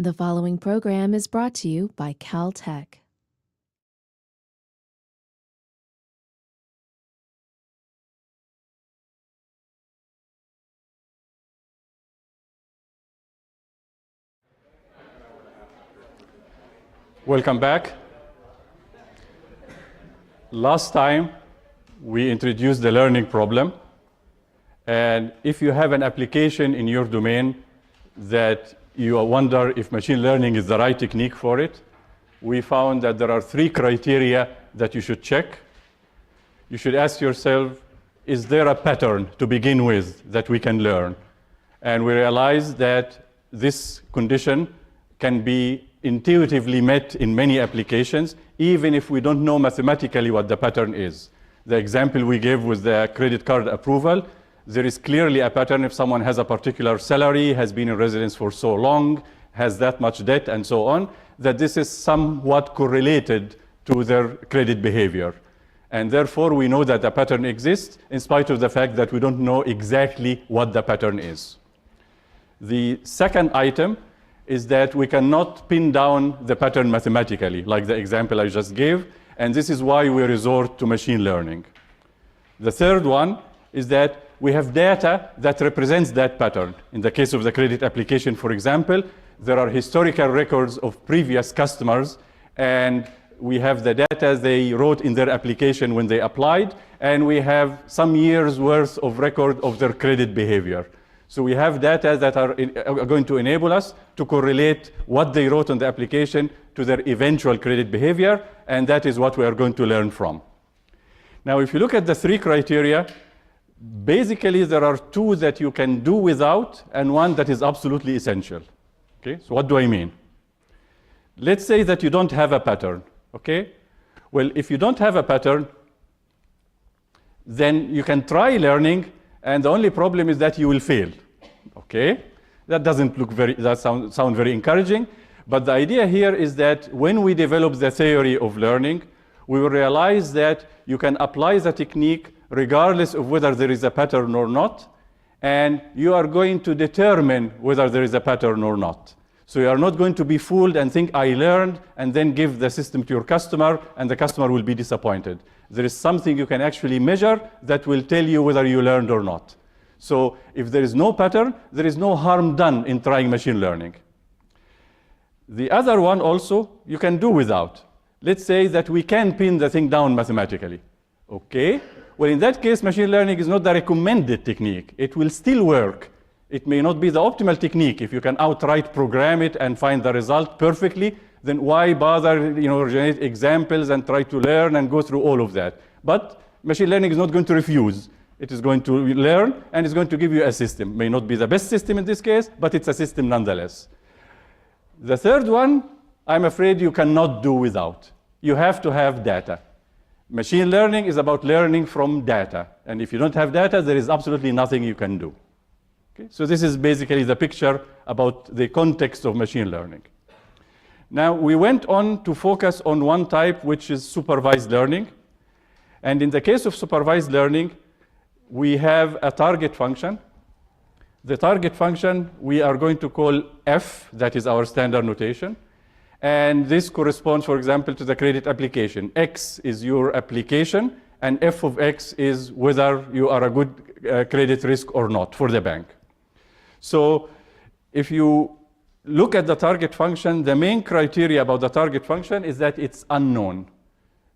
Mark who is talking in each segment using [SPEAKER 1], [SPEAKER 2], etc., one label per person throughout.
[SPEAKER 1] The following program is brought to you by Caltech.
[SPEAKER 2] Welcome back. Last time we introduced the learning problem, and if you have an application in your domain that you wonder if machine learning is the right technique for it, we found that there are three criteria that you should check. You should ask yourself, is there a pattern to begin with that we can learn? And we realized that this condition can be intuitively met in many applications, even if we don't know mathematically what the pattern is. The example we gave was the credit card approval. There is clearly a pattern if someone has a particular salary, has been in residence for so long, has that much debt, and so on, that this is somewhat correlated to their credit behavior. And therefore, we know that a pattern exists, in spite of the fact that we don't know exactly what the pattern is. The second item is that we cannot pin down the pattern mathematically, like the example I just gave, and this is why we resort to machine learning. The third one is that we have data that represents that pattern. In the case of the credit application, for example, there are historical records of previous customers, and we have the data they wrote in their application when they applied, and we have some years' worth of record of their credit behavior. So we have data that are going to enable us to correlate what they wrote on the application to their eventual credit behavior, and that is what we are going to learn from. Now, if you look at the three criteria, basically there are two that you can do without and one that is absolutely essential. Okay, so what do I mean? Let's say that you don't have a pattern. Okay, well, if you don't have a pattern, then you can try learning, and the only problem is that you will fail. Okay, that doesn't look sound very encouraging, but the idea here is that when we develop the theory of learning, we will realize that you can apply the technique regardless of whether there is a pattern or not, and you are going to determine whether there is a pattern or not. So you are not going to be fooled and think, I learned, and then give the system to your customer, and the customer will be disappointed. There is something you can actually measure that will tell you whether you learned or not. So if there is no pattern, there is no harm done in trying machine learning. The other one also, you can do without. Let's say that we can pin the thing down mathematically. Okay? Well, in that case, machine learning is not the recommended technique. It will still work. It may not be the optimal technique. If you can outright program it and find the result perfectly, then why bother, generate examples and try to learn and go through all of that? But machine learning is not going to refuse. It is going to learn, and it's going to give you a system. May not be the best system in this case, but it's a system nonetheless. The third one, I'm afraid you cannot do without. You have to have data. Machine learning is about learning from data. And if you don't have data, there is absolutely nothing you can do. Okay? So this is basically the picture about the context of machine learning. Now, we went on to focus on one type, which is supervised learning. And in the case of supervised learning, we have a target function. The target function we are going to call f, that is our standard notation. And this corresponds, for example, to the credit application. X is your application, and f of x is whether you are a good credit risk or not for the bank. So if you look at the target function, the main criteria about the target function is that it's unknown.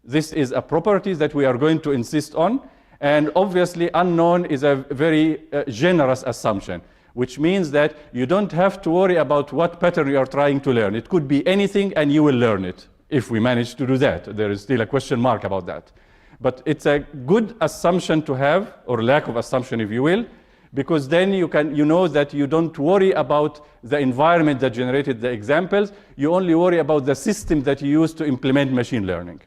[SPEAKER 2] This is a property that we are going to insist on, and obviously unknown is a very generous assumption, which means that you don't have to worry about what pattern you are trying to learn. It could be anything, and you will learn it, if we manage to do that. There is still a question mark about that. But it's a good assumption to have, or lack of assumption, if you will, because then you know that you don't worry about the environment that generated the examples. You only worry about the system that you use to implement machine learning.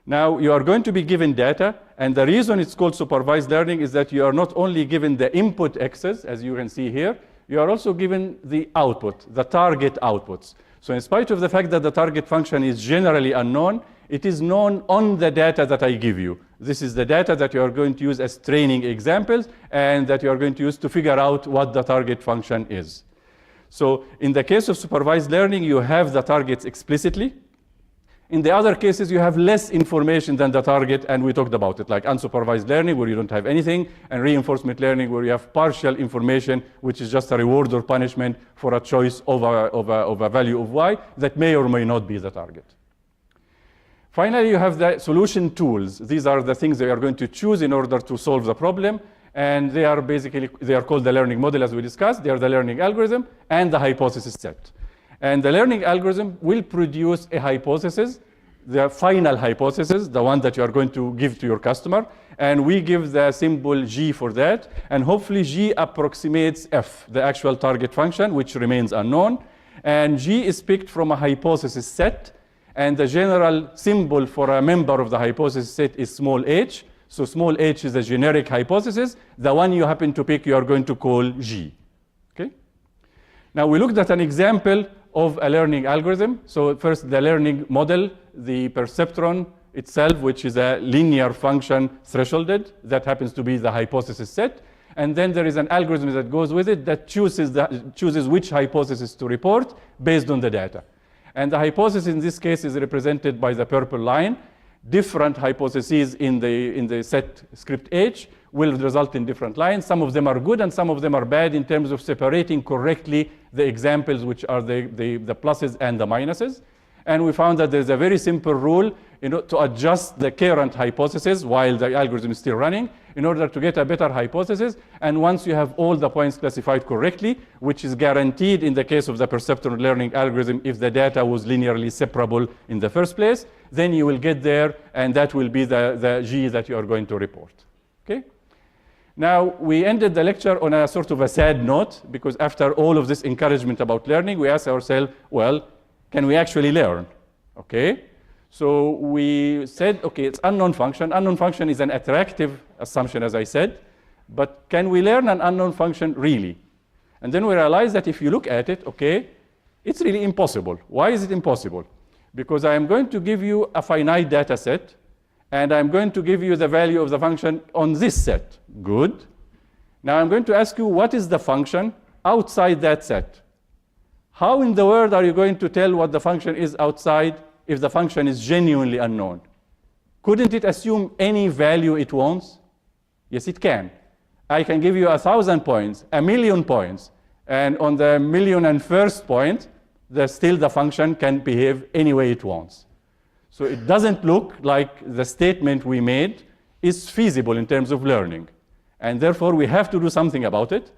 [SPEAKER 2] Now, you are going to be given data, and the reason it's called supervised learning is that you are not only given the input x's, as you can see here, you are also given the output, the target outputs. So in spite of the fact that the target function is generally unknown, it is known on the data that I give you. This is the data that you are going to use as training examples, and that you are going to use to figure out what the target function is. So in the case of supervised learning, you have the targets explicitly. In the other cases, you have less information than the target, and we talked about it, like unsupervised learning, where you don't have anything, and reinforcement learning, where you have partial information, which is just a reward or punishment for a choice of a value of y that may or may not be the target. Finally, you have the solution tools. These are the things that you are going to choose in order to solve the problem, and they are called the learning model, as we discussed. They are the learning algorithm and the hypothesis set. And the learning algorithm will produce a hypothesis, the final hypothesis, the one that you are going to give to your customer. And we give the symbol G for that. And hopefully G approximates F, the actual target function, which remains unknown. And G is picked from a hypothesis set. And the general symbol for a member of the hypothesis set is small h. So small h is a generic hypothesis. The one you happen to pick, you are going to call G. Okay? Now we looked at an example of a learning algorithm. So first, the learning model, the perceptron itself, which is a linear function thresholded, that happens to be the hypothesis set. And then there is an algorithm that goes with it that chooses which hypothesis to report based on the data. And the hypothesis in this case is represented by the purple line. Different hypotheses in the set script H will result in different lines. Some of them are good and some of them are bad in terms of separating correctly the examples, which are the pluses and the minuses. And we found that there's a very simple rule to adjust the current hypothesis while the algorithm is still running in order to get a better hypothesis. And once you have all the points classified correctly, which is guaranteed in the case of the perceptron learning algorithm if the data was linearly separable in the first place, then you will get there, and that will be the G that you are going to report. Okay? Now, we ended the lecture on a sort of a sad note, because after all of this encouragement about learning, we asked ourselves, well, can we actually learn? Okay? So we said, okay, it's unknown function. Unknown function is an attractive assumption, as I said, but can we learn an unknown function really? And then we realized that if you look at it, okay, it's really impossible. Why is it impossible? Because I am going to give you a finite data set, and I'm going to give you the value of the function on this set. Good. Now I'm going to ask you, what is the function outside that set? How in the world are you going to tell what the function is outside if the function is genuinely unknown? Couldn't it assume any value it wants? Yes, it can. I can give you 1,000 points, 1,000,000 points, and on the 1,000,001st point, still the function can behave any way it wants. So it doesn't look like the statement we made is feasible in terms of learning. And therefore, we have to do something about it.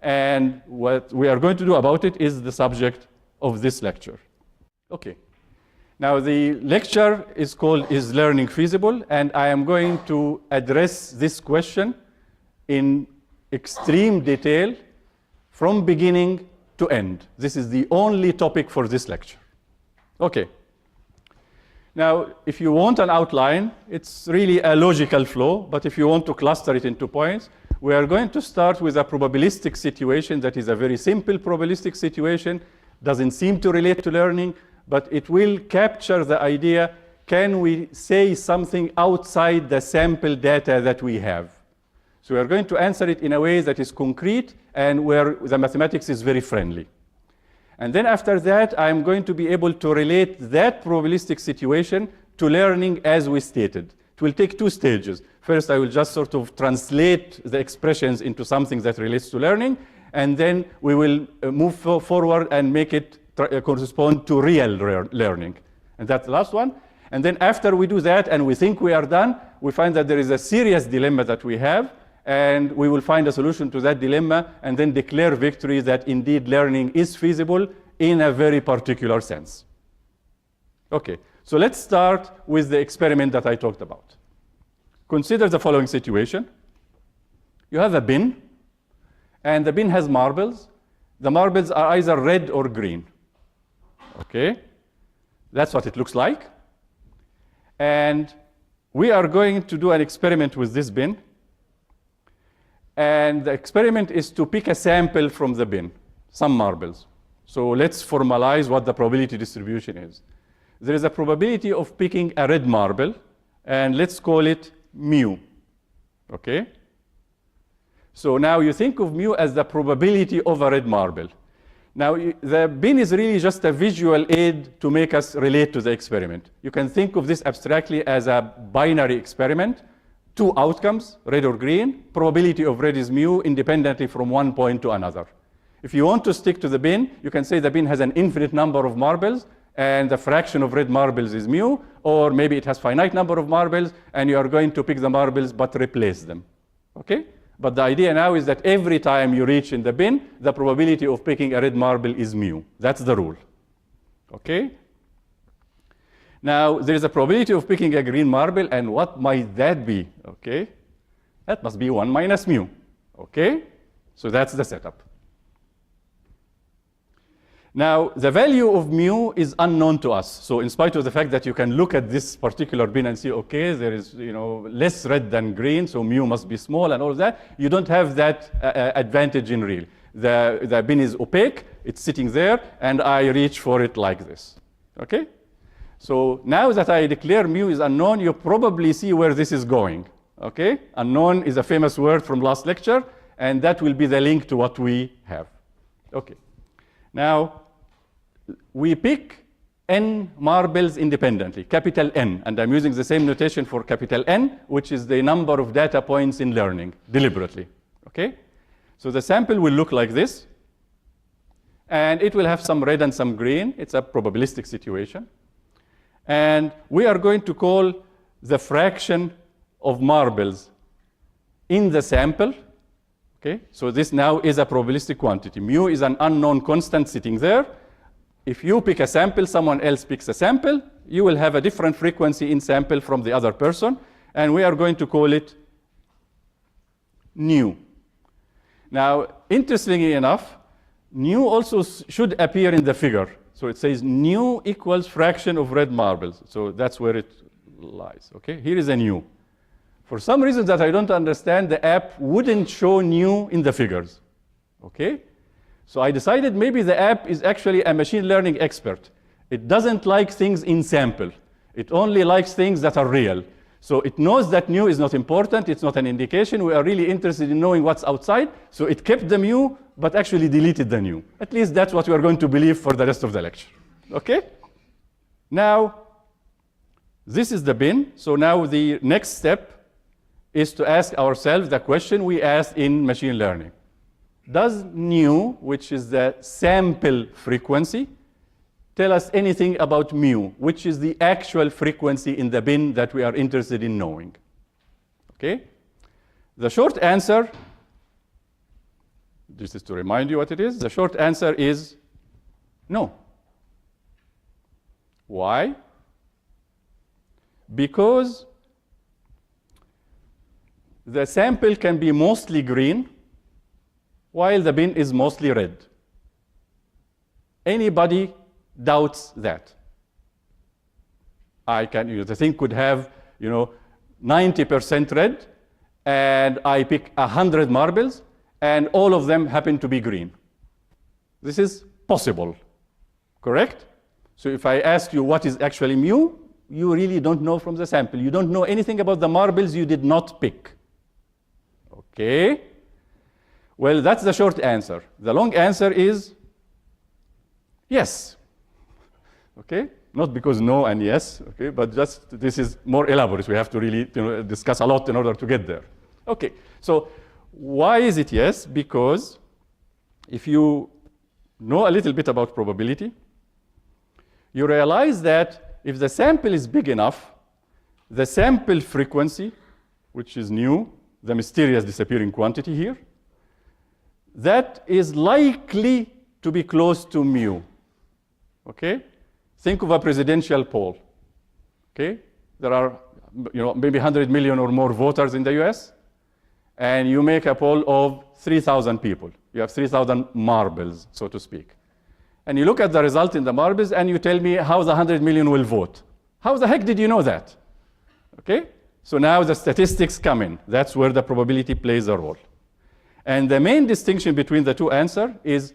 [SPEAKER 2] And what we are going to do about it is the subject of this lecture. Okay. Now, the lecture is called Is Learning Feasible? And I am going to address this question in extreme detail from beginning to end. This is the only topic for this lecture. Okay. Now, if you want an outline, it's really a logical flow, but if you want to cluster it into points, we are going to start with a probabilistic situation that is a very simple probabilistic situation, doesn't seem to relate to learning, but it will capture the idea, can we say something outside the sample data that we have? So we are going to answer it in a way that is concrete and where the mathematics is very friendly. And then after that, I'm going to be able to relate that probabilistic situation to learning as we stated. It will take two stages. First, I will just sort of translate the expressions into something that relates to learning, and then we will move forward and make it correspond to real learning. And that's the last one. And then after we do that and we think we are done, we find that there is a serious dilemma that we have, and we will find a solution to that dilemma and then declare victory that indeed learning is feasible in a very particular sense. Okay, so let's start with the experiment that I talked about. Consider the following situation. You have a bin, and the bin has marbles. The marbles are either red or green. Okay, that's what it looks like. And we are going to do an experiment with this bin. And the experiment is to pick a sample from the bin, some marbles. So let's formalize what the probability distribution is. There is a probability of picking a red marble, and let's call it mu. Okay? So now you think of mu as the probability of a red marble. Now, the bin is really just a visual aid to make us relate to the experiment. You can think of this abstractly as a binary experiment. Two outcomes, red or green. Probability of red is mu independently from one point to another. If you want to stick to the bin, you can say the bin has an infinite number of marbles, and the fraction of red marbles is mu, or maybe it has finite number of marbles, and you are going to pick the marbles but replace them. Okay? But the idea now is that every time you reach in the bin, the probability of picking a red marble is mu. That's the rule. Okay? Now, there is a probability of picking a green marble, and what might that be? Okay? That must be 1 minus mu. Okay? So that's the setup. Now, the value of mu is unknown to us. So in spite of the fact that you can look at this particular bin and see, okay, there is less red than green, so mu must be small and all of that, you don't have that advantage in real. The bin is opaque, it's sitting there, and I reach for it like this. Okay? So now that I declare mu is unknown, you probably see where this is going. Okay? Unknown is a famous word from last lecture, and that will be the link to what we have. Okay. Now, we pick n marbles independently, capital N, and I'm using the same notation for capital N, which is the number of data points in learning, deliberately. Okay? So the sample will look like this, and it will have some red and some green. It's a probabilistic situation. And we are going to call the fraction of marbles in the sample. Okay? So this now is a probabilistic quantity. Mu is an unknown constant sitting there. If you pick a sample, someone else picks a sample, you will have a different frequency in sample from the other person, and we are going to call it nu. Now, interestingly enough, nu also should appear in the figure. So it says nu equals fraction of red marbles. So that's where it lies. Okay? Here is a nu. For some reason that I don't understand, the app wouldn't show nu in the figures. Okay? So I decided maybe the app is actually a machine learning expert. It doesn't like things in sample. It only likes things that are real. So it knows that nu is not important. It's not an indication. We are really interested in knowing what's outside. So it kept the mu, but actually deleted the nu. At least that's what we are going to believe for the rest of the lecture. Okay? Now, this is the bin. So now the next step is to ask ourselves the question we asked in machine learning. Does nu, which is the sample frequency, tell us anything about mu, which is the actual frequency in the bin that we are interested in knowing? Okay? The short answer, this is to remind you what it is, the short answer is no. Why? Because the sample can be mostly green while the bin is mostly red. Anybody doubts that? The thing could have 90% red, and I pick 100 marbles, and all of them happen to be green. This is possible, correct? So if I ask you what is actually mu, you really don't know from the sample. You don't know anything about the marbles you did not pick. Okay? Well, that's the short answer. The long answer is yes. Okay? Not because no and yes, okay, but just this is more elaborate. We have to really discuss a lot in order to get there. Okay, so why is it yes? Because if you know a little bit about probability, you realize that if the sample is big enough, the sample frequency, which is nu, the mysterious disappearing quantity here, that is likely to be close to mu. Okay? Think of a presidential poll. Okay? There are maybe 100 million or more voters in the US, and you make a poll of 3,000 people. You have 3,000 marbles, so to speak. And you look at the result in the marbles, and you tell me how the 100 million will vote. How the heck did you know that? Okay? So now the statistics come in. That's where the probability plays a role. And the main distinction between the two answers is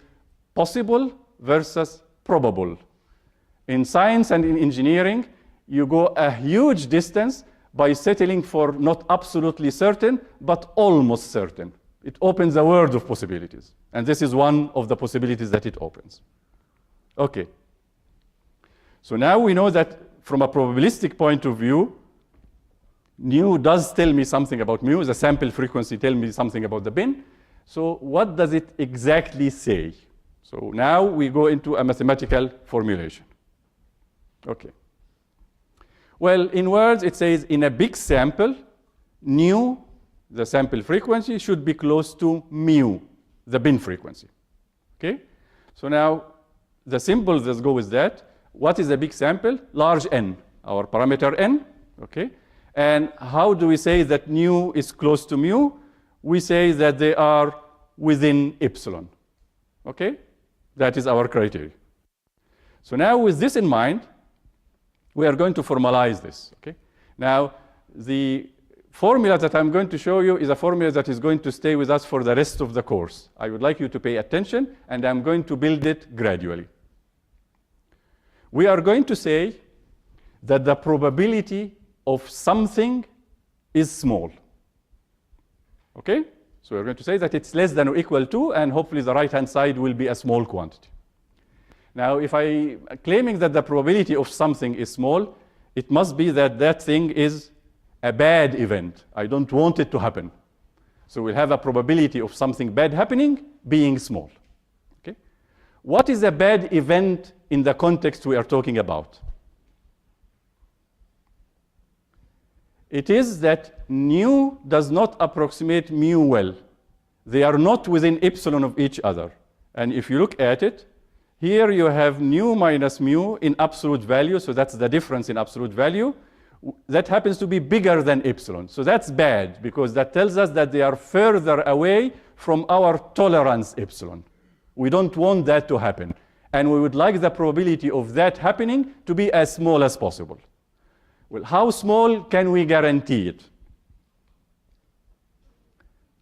[SPEAKER 2] possible versus probable. In science and in engineering, you go a huge distance by settling for not absolutely certain, but almost certain. It opens a world of possibilities. And this is one of the possibilities that it opens. Okay. So now we know that from a probabilistic point of view, nu does tell me something about mu. The sample frequency tells me something about the bin. So what does it exactly say? So now we go into a mathematical formulation. Okay. Well, in words, it says in a big sample, nu, the sample frequency, should be close to mu, the bin frequency. Okay? So now the symbols that go with that. What is a big sample? Large n, our parameter n. Okay? And how do we say that nu is close to mu? We say that they are within epsilon. Okay? That is our criteria. So now with this in mind, we are going to formalize this. Okay? Now, the formula that I'm going to show you is a formula that is going to stay with us for the rest of the course. I would like you to pay attention, and I'm going to build it gradually. We are going to say that the probability of something is small. Okay? So we're going to say that it's less than or equal to, and hopefully the right-hand side will be a small quantity. Now, if I'm claiming that the probability of something is small, it must be that that thing is a bad event. I don't want it to happen. So we'll have a probability of something bad happening being small. Okay? What is a bad event in the context we are talking about? It is that nu does not approximate mu well. They are not within epsilon of each other. And if you look at it, here you have nu minus mu in absolute value, so that's the difference in absolute value. That happens to be bigger than epsilon. So that's bad, because that tells us that they are further away from our tolerance epsilon. We don't want that to happen. And we would like the probability of that happening to be as small as possible. Well, how small can we guarantee it?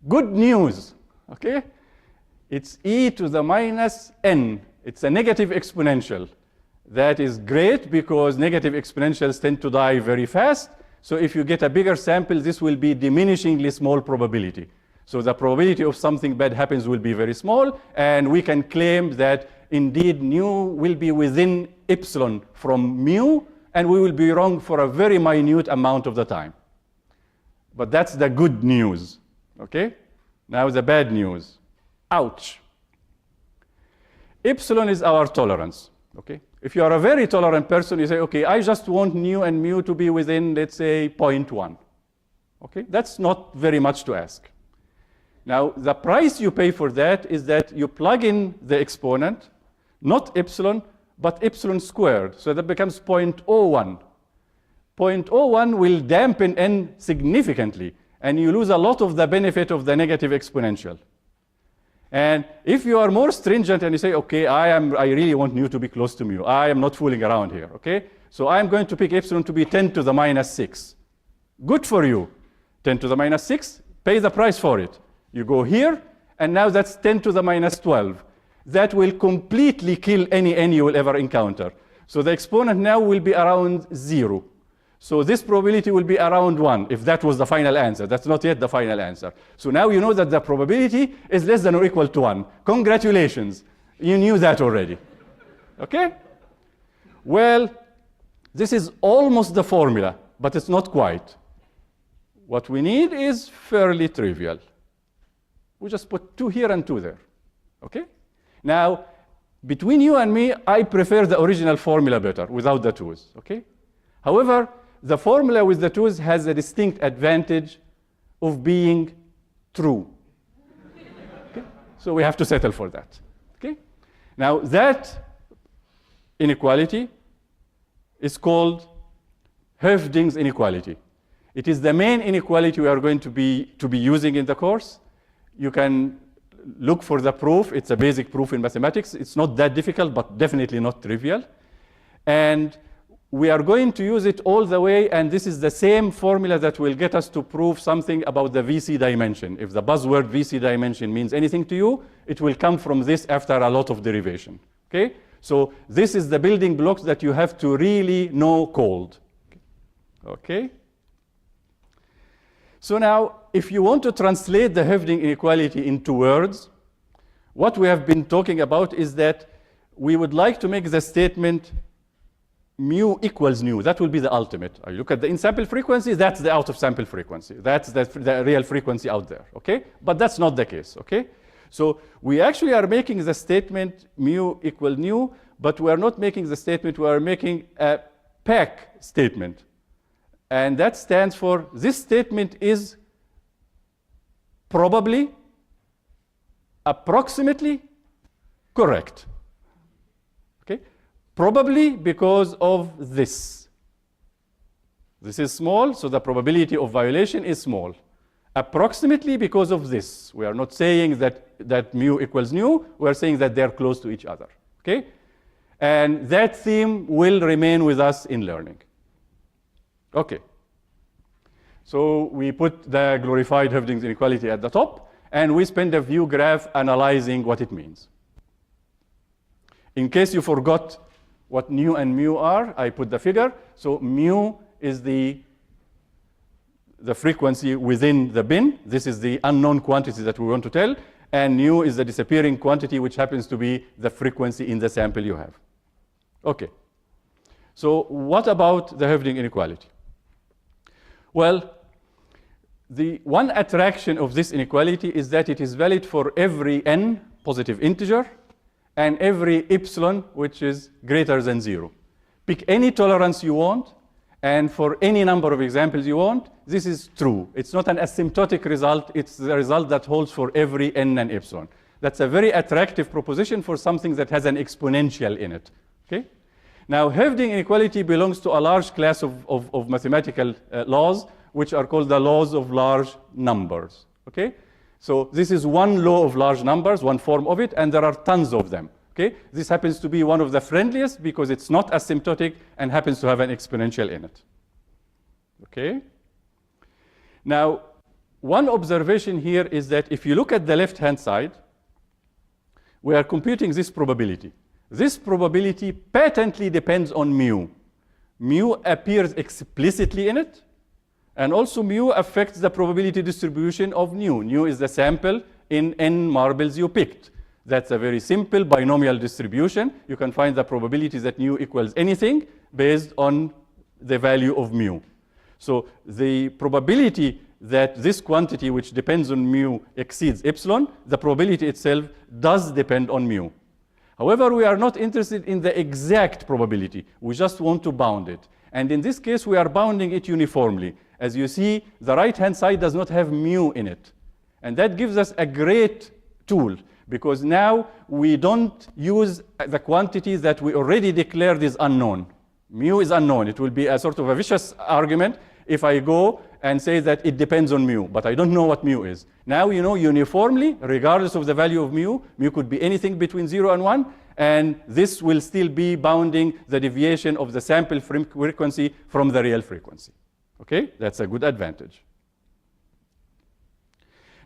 [SPEAKER 2] Good news, okay? It's e to the minus n. It's a negative exponential. That is great because negative exponentials tend to die very fast. So if you get a bigger sample, this will be diminishingly small probability. So the probability of something bad happens will be very small, and we can claim that indeed nu will be within epsilon from mu, and we will be wrong for a very minute amount of the time. But that's the good news, okay? Now the bad news. Ouch. Epsilon is our tolerance, okay? If you are a very tolerant person, you say, okay, I just want nu and mu to be within, let's say, 0.1. Okay, that's not very much to ask. Now, the price you pay for that is that you plug in the exponent, not epsilon, but epsilon squared. So that becomes 0.01. 0.01 will dampen n significantly, and you lose a lot of the benefit of the negative exponential. And if you are more stringent and you say, okay, I really want nu to be close to mu. I am not fooling around here, okay? So I'm going to pick epsilon to be 10 to the minus 6. Good for you. 10 to the minus 6, pay the price for it. You go here, and now that's 10 to the minus 12. That will completely kill any n you will ever encounter. So the exponent now will be around 0. So this probability will be around 1, if that was the final answer. That's not yet the final answer. So now you know that the probability is less than or equal to 1. Congratulations. You knew that already. Okay? Well, this is almost the formula, but it's not quite. What we need is fairly trivial. We just put 2 here and 2 there. Okay? Now, between you and me, I prefer the original formula better, without the 2's. Okay? However, the formula with the 2's has a distinct advantage of being true. Okay? So we have to settle for that. Okay? Now, that inequality is called Hoeffding's inequality. It is the main inequality we are going to be using in the course. You can look for the proof. It's a basic proof in mathematics. It's not that difficult, but definitely not trivial. And we are going to use it all the way, and this is the same formula that will get us to prove something about the VC dimension. If the buzzword VC dimension means anything to you, it will come from this after a lot of derivation. Okay? So this is the building blocks that you have to really know cold. Okay? So now, if you want to translate the Hoeffding inequality into words, what we have been talking about is that we would like to make the statement mu equals nu. That will be the ultimate. You look at the in-sample frequency, that's the out-of-sample frequency. That's the real frequency out there, okay? But that's not the case, okay? So we actually are making the statement mu equal nu, but we are not making the statement, we are making a PAC statement. And that stands for, this statement is probably, approximately correct. Okay? Probably because of this. This is small, so the probability of violation is small. Approximately because of this. We are not saying that mu equals nu, we are saying that they are close to each other. Okay? And that theme will remain with us in learning. Okay. So we put the glorified Hoeffding's inequality at the top, and we spend a view graph analyzing what it means. In case you forgot what nu and mu are, I put the figure. So mu is the frequency within the bin. This is the unknown quantity that we want to tell. And nu is the disappearing quantity, which happens to be the frequency in the sample you have. Okay. So what about the Hoeffding inequality? Well, the one attraction of this inequality is that it is valid for every n positive integer and every epsilon which is greater than 0. Pick any tolerance you want, and for any number of examples you want, this is true. It's not an asymptotic result, it's the result that holds for every n and epsilon. That's a very attractive proposition for something that has an exponential in it. Okay? Now, Hoeffding inequality belongs to a large class of mathematical laws, which are called the laws of large numbers. Okay? So this is one law of large numbers, one form of it, and there are tons of them. Okay? This happens to be one of the friendliest because it's not asymptotic and happens to have an exponential in it. Okay? Now, one observation here is that if you look at the left-hand side, we are computing this probability. This probability patently depends on mu. Mu appears explicitly in it, and also mu affects the probability distribution of nu. Nu is the sample in n marbles you picked. That's a very simple binomial distribution. You can find the probability that nu equals anything based on the value of mu. So the probability that this quantity, which depends on mu, exceeds epsilon, the probability itself does depend on mu. However, we are not interested in the exact probability. We just want to bound it. And in this case, we are bounding it uniformly. As you see, the right-hand side does not have mu in it. And that gives us a great tool, because now we don't use the quantity that we already declared is unknown. Mu is unknown. It will be a sort of a vicious argument if I go and say that it depends on mu, but I don't know what mu is. Now you know uniformly, regardless of the value of mu, mu could be anything between 0 and 1, and this will still be bounding the deviation of the sample frequency from the real frequency. Okay, that's a good advantage.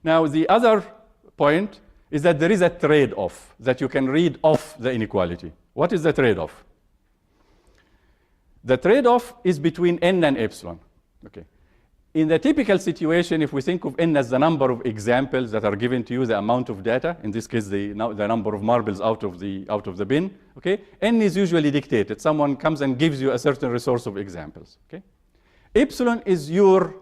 [SPEAKER 2] Now the other point is that there is a trade-off that you can read off the inequality. What is the trade-off? The trade-off is between n and epsilon. Okay. In the typical situation, if we think of n as the number of examples that are given to you, the amount of data, in this case the number of marbles out of the bin, okay, n is usually dictated. Someone comes and gives you a certain resource of examples. Okay? Epsilon is your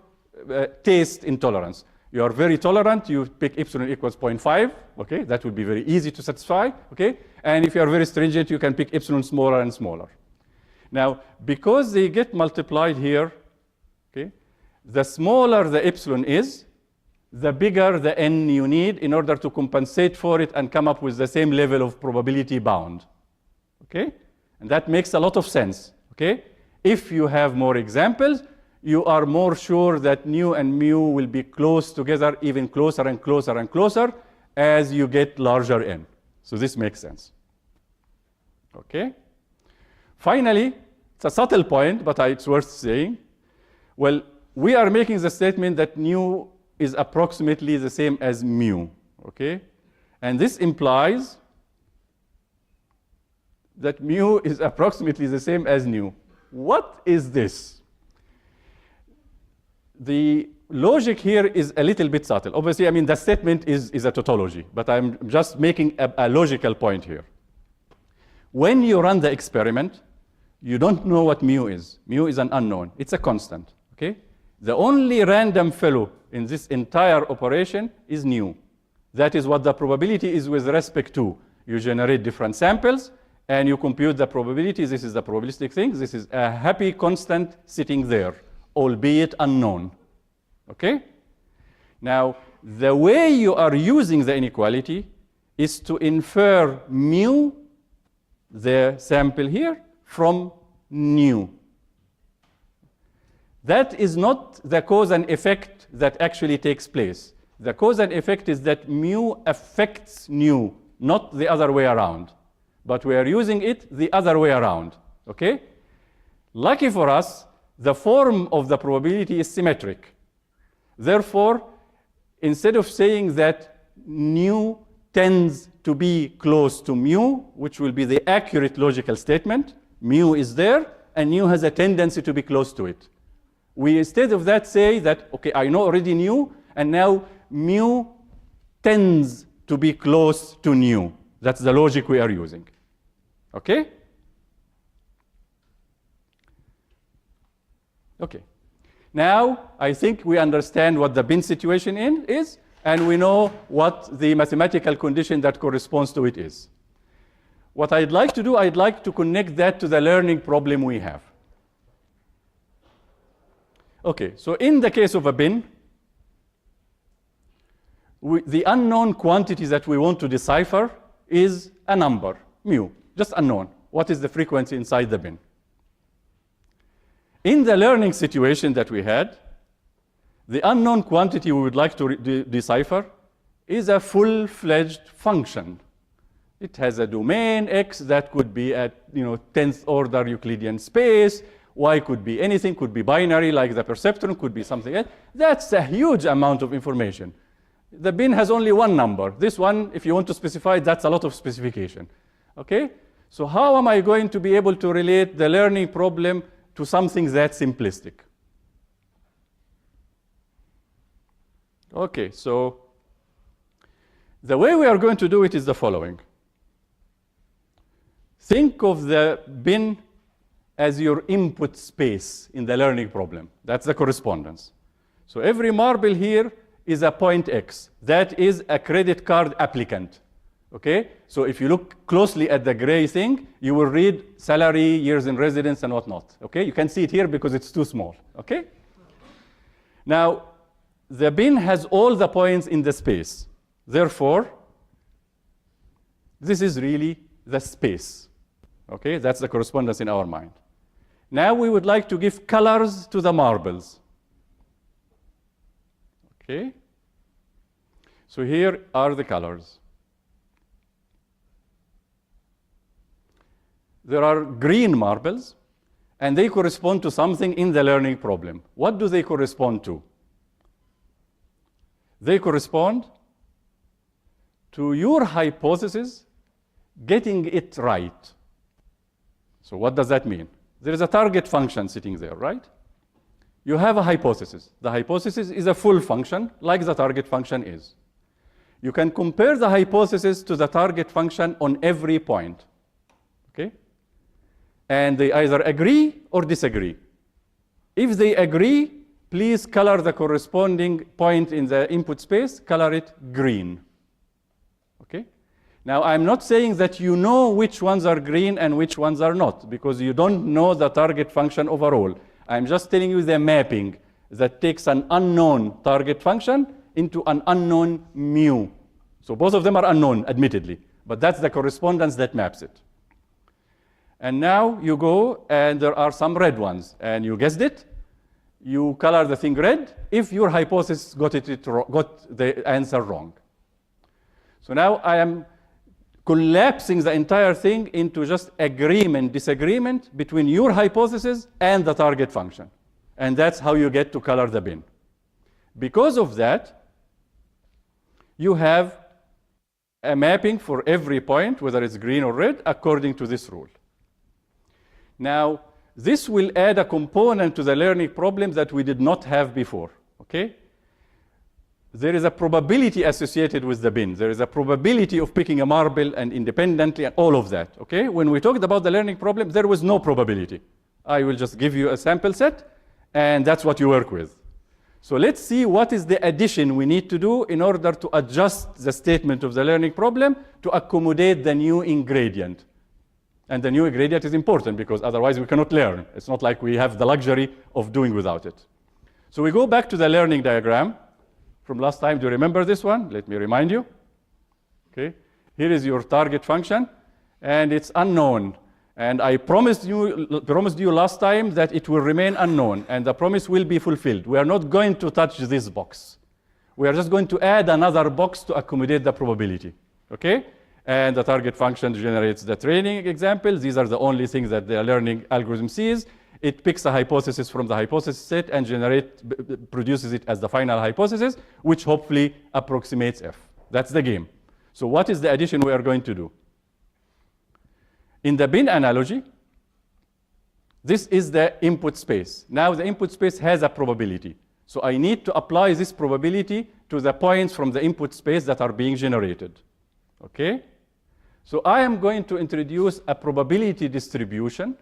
[SPEAKER 2] taste in tolerance. You are very tolerant, you pick epsilon equals 0.5, okay? That would be very easy to satisfy, okay? And if you are very stringent, you can pick epsilon smaller and smaller. Now, because they get multiplied here, okay, the smaller the epsilon is, the bigger the n you need in order to compensate for it and come up with the same level of probability bound, okay? And that makes a lot of sense, okay? If you have more examples, you are more sure that nu and mu will be close together, even closer and closer and closer as you get larger n. So this makes sense. Okay? Finally, it's a subtle point, but it's worth saying. Well, we are making the statement that nu is approximately the same as mu. Okay? And this implies that mu is approximately the same as nu. What is this? The logic here is a little bit subtle. Obviously, I mean, the statement is a tautology, but I'm just making a logical point here. When you run the experiment, you don't know what mu is. Mu is an unknown. It's a constant, okay? The only random fellow in this entire operation is nu. That is what the probability is with respect to. You generate different samples, and you compute the probability. This is the probabilistic thing. This is a happy constant sitting there, albeit unknown, okay? Now, the way you are using the inequality is to infer mu, the sample here, from nu. That is not the cause and effect that actually takes place. The cause and effect is that mu affects nu, not the other way around. But we are using it the other way around, okay? Lucky for us, the form of the probability is symmetric. Therefore, instead of saying that nu tends to be close to mu, which will be the accurate logical statement, mu is there, and nu has a tendency to be close to it. We, instead of that, say that, okay, I know already nu, and now mu tends to be close to nu. That's the logic we are using. Okay? Okay. Now, I think we understand what the bin situation is, and we know what the mathematical condition that corresponds to it is. What I'd like to do, I'd like to connect that to the learning problem we have. Okay, so in the case of a bin, the unknown quantity that we want to decipher is a number, mu, just unknown. What is the frequency inside the bin? In the learning situation that we had, the unknown quantity we would like to decipher is a full-fledged function. It has a domain x that could be at 10th order Euclidean space. Y could be anything, could be binary like the perceptron, could be something else. That's a huge amount of information. The bin has only one number. This one, if you want to specify, that's a lot of specification. Okay? So how am I going to be able to relate the learning problem to something that simplistic? Okay, so the way we are going to do it is the following. Think of the bin as your input space in the learning problem. That's the correspondence. So every marble here is a point X. That is a credit card applicant. Okay? So if you look closely at the gray thing, you will read salary, years in residence, and whatnot. Okay? You can see it here because it's too small. Okay? Now, the bin has all the points in the space. Therefore, this is really the space. Okay? That's the correspondence in our mind. Now we would like to give colors to the marbles. Okay? So here are the colors. There are green marbles, and they correspond to something in the learning problem. What do they correspond to? They correspond to your hypothesis getting it right. So what does that mean? There is a target function sitting there, right? You have a hypothesis. The hypothesis is a full function, like the target function is. You can compare the hypothesis to the target function on every point. Okay? And they either agree or disagree. If they agree, please color the corresponding point in the input space, color it green. Okay? Now, I'm not saying that you know which ones are green and which ones are not, because you don't know the target function overall. I'm just telling you the mapping that takes an unknown target function into an unknown mu. So both of them are unknown, admittedly, but that's the correspondence that maps it. And now you go, and there are some red ones, and you guessed it. You color the thing red if your hypothesis got the answer wrong. So now I am collapsing the entire thing into just agreement, disagreement between your hypothesis and the target function. And that's how you get to color the bin. Because of that, you have a mapping for every point, whether it's green or red, according to this rule. Now, this will add a component to the learning problem that we did not have before. okay? There is a probability associated with the bin. There is a probability of picking a marble and independently and all of that, okay? When we talked about the learning problem, there was no probability. I will just give you a sample set, and that's what you work with. So let's see what is the addition we need to do in order to adjust the statement of the learning problem to accommodate the new ingredient. And the new ingredient is important because otherwise we cannot learn. It's not like we have the luxury of doing without it. So we go back to the learning diagram from last time. Do you remember this one? Let me remind you. Okay. Here is your target function, and it's unknown. And I promised you last time that it will remain unknown, and the promise will be fulfilled. We are not going to touch this box. We are just going to add another box to accommodate the probability. Okay? And the target function generates the training example. These are the only things that the learning algorithm sees. It picks a hypothesis from the hypothesis set and produces it as the final hypothesis, which hopefully approximates F. That's the game. So what is the addition we are going to do? In the bin analogy, this is the input space. Now the input space has a probability. So I need to apply this probability to the points from the input space that are being generated. Okay? So I am going to introduce a probability distribution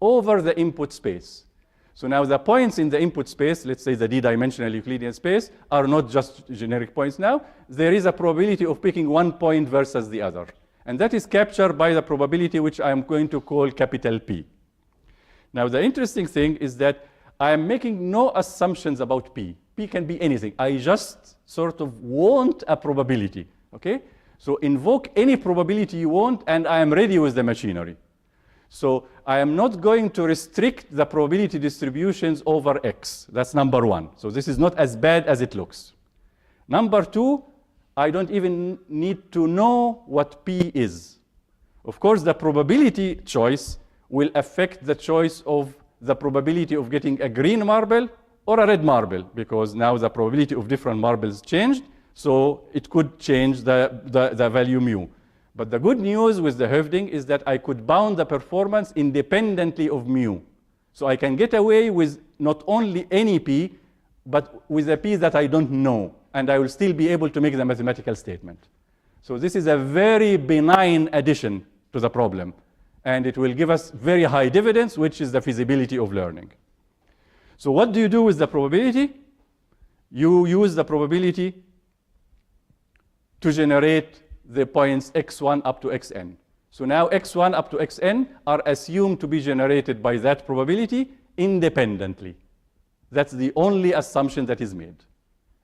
[SPEAKER 2] over the input space. So now the points in the input space, let's say the d-dimensional Euclidean space, are not just generic points now. There is a probability of picking one point versus the other. And that is captured by the probability which I am going to call capital P. Now the interesting thing is that I am making no assumptions about P. P can be anything. I just sort of want a probability. Okay? So invoke any probability you want, and I am ready with the machinery. So I am not going to restrict the probability distributions over X. That's number one. So this is not as bad as it looks. Number two, I don't even need to know what P is. Of course, the probability choice will affect the choice of the probability of getting a green marble or a red marble, because now the probability of different marbles changed, so it could change the value mu. But the good news with the Höfding is that I could bound the performance independently of mu. So I can get away with not only any P, but with a P that I don't know, and I will still be able to make the mathematical statement. So this is a very benign addition to the problem, and it will give us very high dividends, which is the feasibility of learning. So what do you do with the probability? You use the probability to generate the points x1 up to xn. So now x1 up to xn are assumed to be generated by that probability independently. That's the only assumption that is made.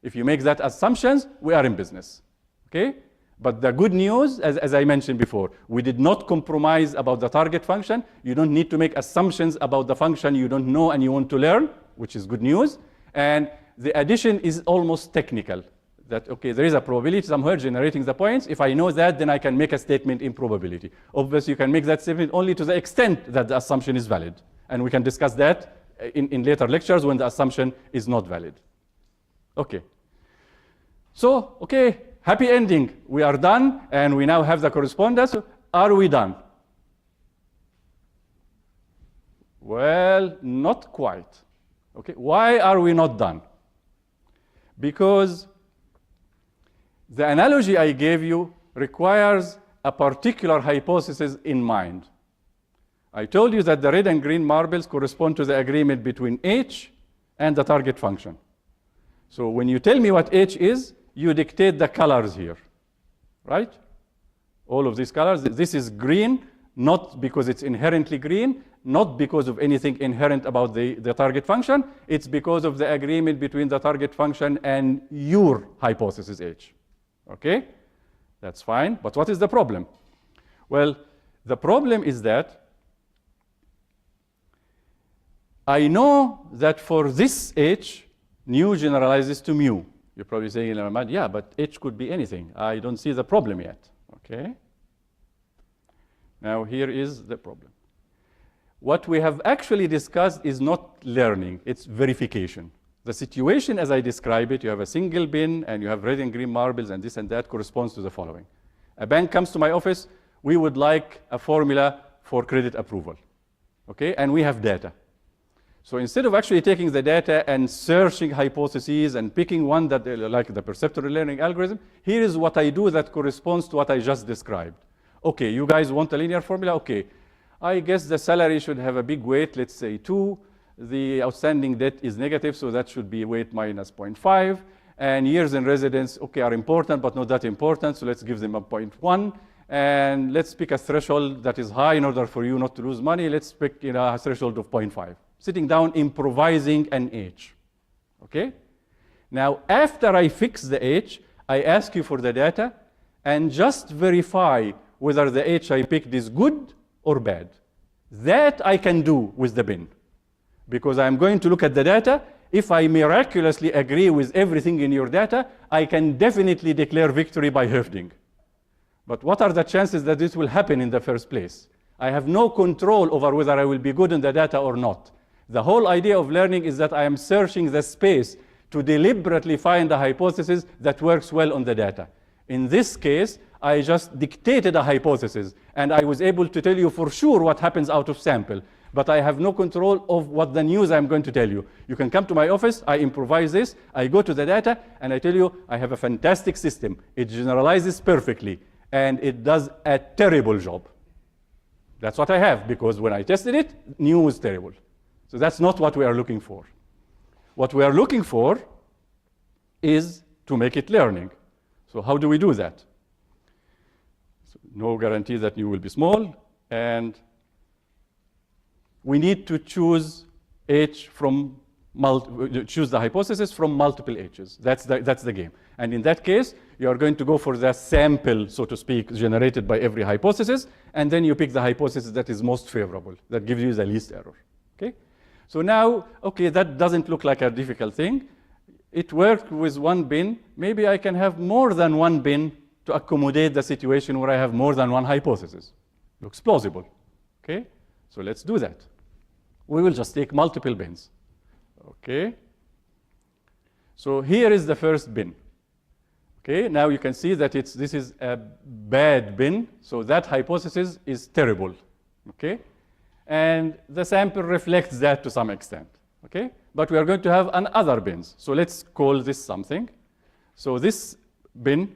[SPEAKER 2] If you make that assumptions, we are in business. Okay? But the good news, as I mentioned before, we did not compromise about the target function. You don't need to make assumptions about the function you don't know and you want to learn, which is good news. And the addition is almost technical. That, okay, there is a probability somewhere generating the points. If I know that, then I can make a statement in probability. Obviously, you can make that statement only to the extent that the assumption is valid. And we can discuss that in later lectures when the assumption is not valid. Okay. So, okay, happy ending. We are done, and we now have the correspondence. Are we done? Well, not quite. Okay, why are we not done? Because the analogy I gave you requires a particular hypothesis in mind. I told you that the red and green marbles correspond to the agreement between H and the target function. So when you tell me what H is, you dictate the colors here, right? All of these colors. This is green, not because it's inherently green, not because of anything inherent about the target function. It's because of the agreement between the target function and your hypothesis H. Okay? That's fine. But what is the problem? Well, the problem is that I know that for this H, nu generalizes to mu. You're probably saying in your mind, yeah, but H could be anything. I don't see the problem yet. Okay? Now here is the problem. What we have actually discussed is not learning, it's verification. The situation as I describe it, you have a single bin and you have red and green marbles and this and that corresponds to the following. A bank comes to my office, we would like a formula for credit approval. Okay, and we have data. So instead of actually taking the data and searching hypotheses and picking one that, like the perceptual learning algorithm, here is what I do that corresponds to what I just described. Okay, you guys want a linear formula? Okay, I guess the salary should have a big weight, let's say 2. The outstanding debt is negative, so that should be weight minus 0.5. And years in residence, okay, are important, but not that important, so let's give them a 0.1. And let's pick a threshold that is high in order for you not to lose money. Let's pick a threshold of 0.5. Sitting down, improvising an age. Okay? Now, after I fix the age, I ask you for the data and just verify whether the age I picked is good or bad. That I can do with the bin, because I'm going to look at the data. If I miraculously agree with everything in your data, I can definitely declare victory by Höfding. But what are the chances that this will happen in the first place? I have no control over whether I will be good in the data or not. The whole idea of learning is that I am searching the space to deliberately find a hypothesis that works well on the data. In this case, I just dictated a hypothesis, and I was able to tell you for sure what happens out of sample. But I have no control of what the news I'm going to tell you. You can come to my office, I improvise this, I go to the data, and I tell you I have a fantastic system. It generalizes perfectly, and it does a terrible job. That's what I have, because when I tested it, new was terrible. So that's not what we are looking for. What we are looking for is to make it learning. So how do we do that? So no guarantee that new will be small, and we need to choose H from choose the hypothesis from multiple H's. That's the game. And in that case, you are going to go for the sample, so to speak, generated by every hypothesis, and then you pick the hypothesis that is most favorable, that gives you the least error. Okay? So now, okay, that doesn't look like a difficult thing. It worked with one bin. Maybe I can have more than one bin to accommodate the situation where I have more than one hypothesis. Looks plausible. Okay? So let's do that. We will just take multiple bins. Okay? So here is the first bin. Okay, now you can see that this is a bad bin, so that hypothesis is terrible. Okay? And the sample reflects that to some extent. Okay? But we are going to have other bins. So let's call this something. So this bin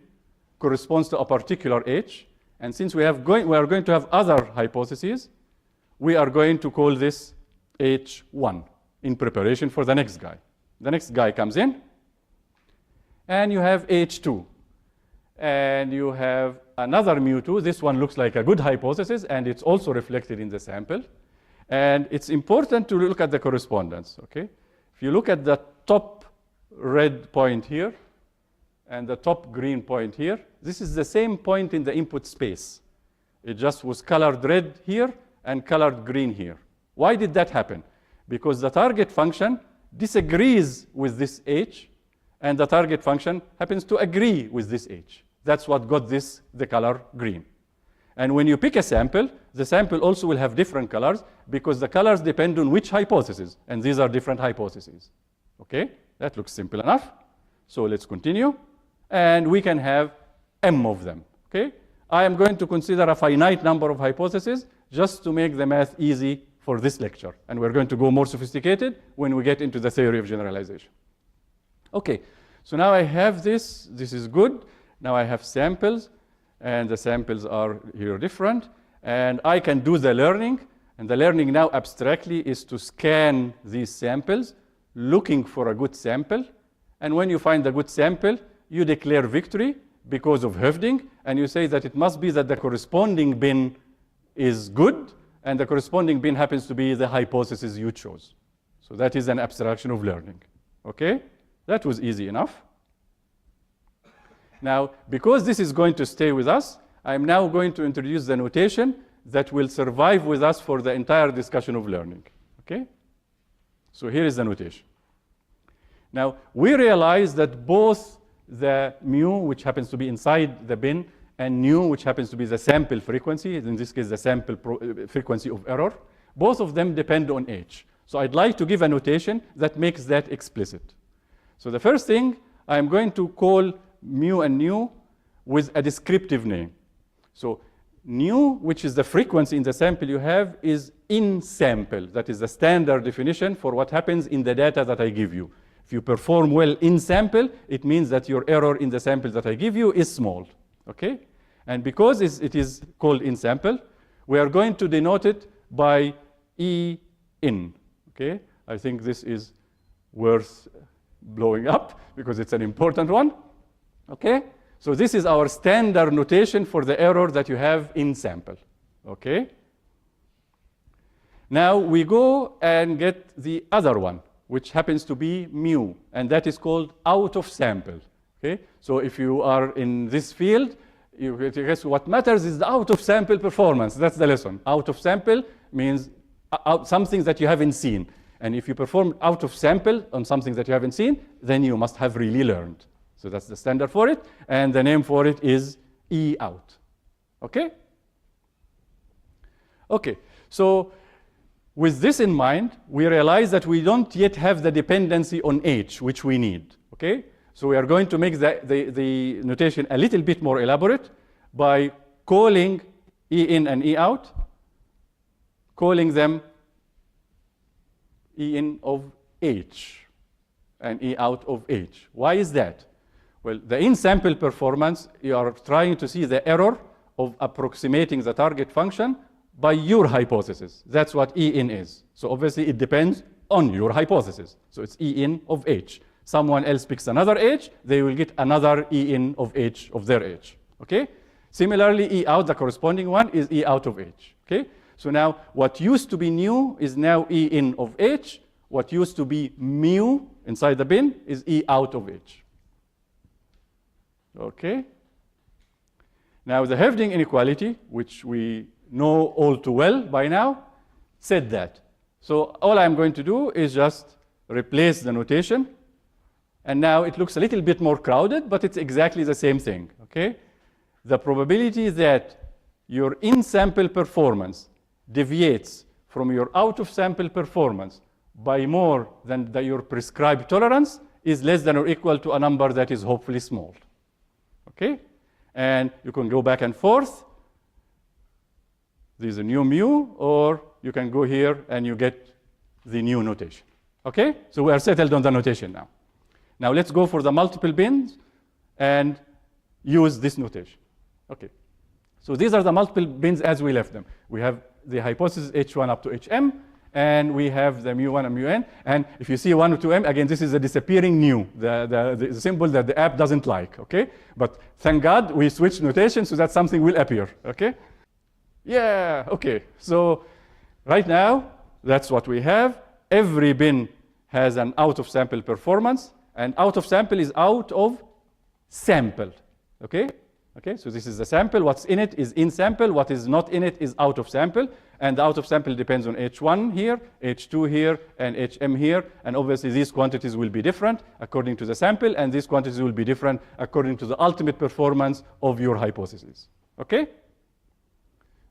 [SPEAKER 2] corresponds to a particular H, and since we are going to have other hypotheses, we are going to call this H1 in preparation for the next guy. The next guy comes in, and you have H2. And you have another mu2. This one looks like a good hypothesis, and it's also reflected in the sample. And it's important to look at the correspondence. Okay? If you look at the top red point here and the top green point here, this is the same point in the input space. It just was colored red here and colored green here. Why did that happen? Because the target function disagrees with this H, and the target function happens to agree with this H. That's what got the color green. And when you pick a sample, the sample also will have different colors because the colors depend on which hypothesis, and these are different hypotheses. Okay? That looks simple enough. So let's continue. And we can have M of them. Okay? I am going to consider a finite number of hypotheses just to make the math easy for this lecture. And we're going to go more sophisticated when we get into the theory of generalization. Okay, so now I have this. This is good. Now I have samples, and the samples are here different. And I can do the learning. And the learning now abstractly is to scan these samples, looking for a good sample. And when you find a good sample, you declare victory because of Höfding, and you say that it must be that the corresponding bin is good, and the corresponding bin happens to be the hypothesis you chose. So that is an abstraction of learning. Okay? That was easy enough. Now, because this is going to stay with us, I'm now going to introduce the notation that will survive with us for the entire discussion of learning. Okay? So here is the notation. Now, we realize that both the mu, which happens to be inside the bin, and nu, which happens to be the sample frequency, in this case the sample frequency of error, both of them depend on H. So I'd like to give a notation that makes that explicit. So the first thing, I'm going to call mu and nu with a descriptive name. So nu, which is the frequency in the sample you have, is in sample. That is the standard definition for what happens in the data that I give you. If you perform well in sample, it means that your error in the sample that I give you is small. Okay? And because it is called in sample, we are going to denote it by E in. Okay? I think this is worth blowing up because it's an important one. Okay? So this is our standard notation for the error that you have in sample. Okay? Now we go and get the other one, which happens to be mu, and that is called out of sample. Okay? So if you are in this field, you guess what matters is the out of sample performance. That's the lesson. Out of sample means something that you haven't seen. And if you perform out of sample on something that you haven't seen, then you must have really learned. So that's the standard for it, and the name for it is E out. Okay? Okay, so with this in mind, we realize that we don't yet have the dependency on H, which we need. Okay? So we are going to make the notation a little bit more elaborate by calling E in and E out, calling them E in of H and E out of H. Why is that? Well, the in-sample performance, you are trying to see the error of approximating the target function by your hypothesis. That's what E in is. So obviously it depends on your hypothesis. So it's E in of H. Someone else picks another H, they will get another E in of H of their H. Okay? Similarly, E out, the corresponding one, is E out of H. Okay? So now what used to be nu is now E in of H. What used to be mu inside the bin is E out of H. Okay? Now the Hoeffding inequality, which we know all too well by now, said that. So all I'm going to do is just replace the notation, and now it looks a little bit more crowded, but it's exactly the same thing. Okay? The probability that your in-sample performance deviates from your out-of-sample performance by more than your prescribed tolerance is less than or equal to a number that is hopefully small. Okay? And you can go back and forth. There's a new mu, or you can go here and you get the new notation. Okay? So we are settled on the notation now. Now let's go for the multiple bins and use this notation. Okay. So these are the multiple bins as we left them. We have the hypothesis H1 up to Hm, and we have the mu1 and mu_n. And if you see 1 to m, again, this is a disappearing nu, the symbol that the app doesn't like. Okay? But thank God we switched notation so that something will appear. Okay? Yeah, okay. So right now, that's what we have. Every bin has an out-of-sample performance, and out-of-sample is out of sample. Okay? Okay, so this is the sample. What's in it is in sample. What is not in it is out of sample. And the out of sample depends on H1 here, H2 here, and Hm here. And obviously these quantities will be different according to the sample, and these quantities will be different according to the ultimate performance of your hypothesis. Okay?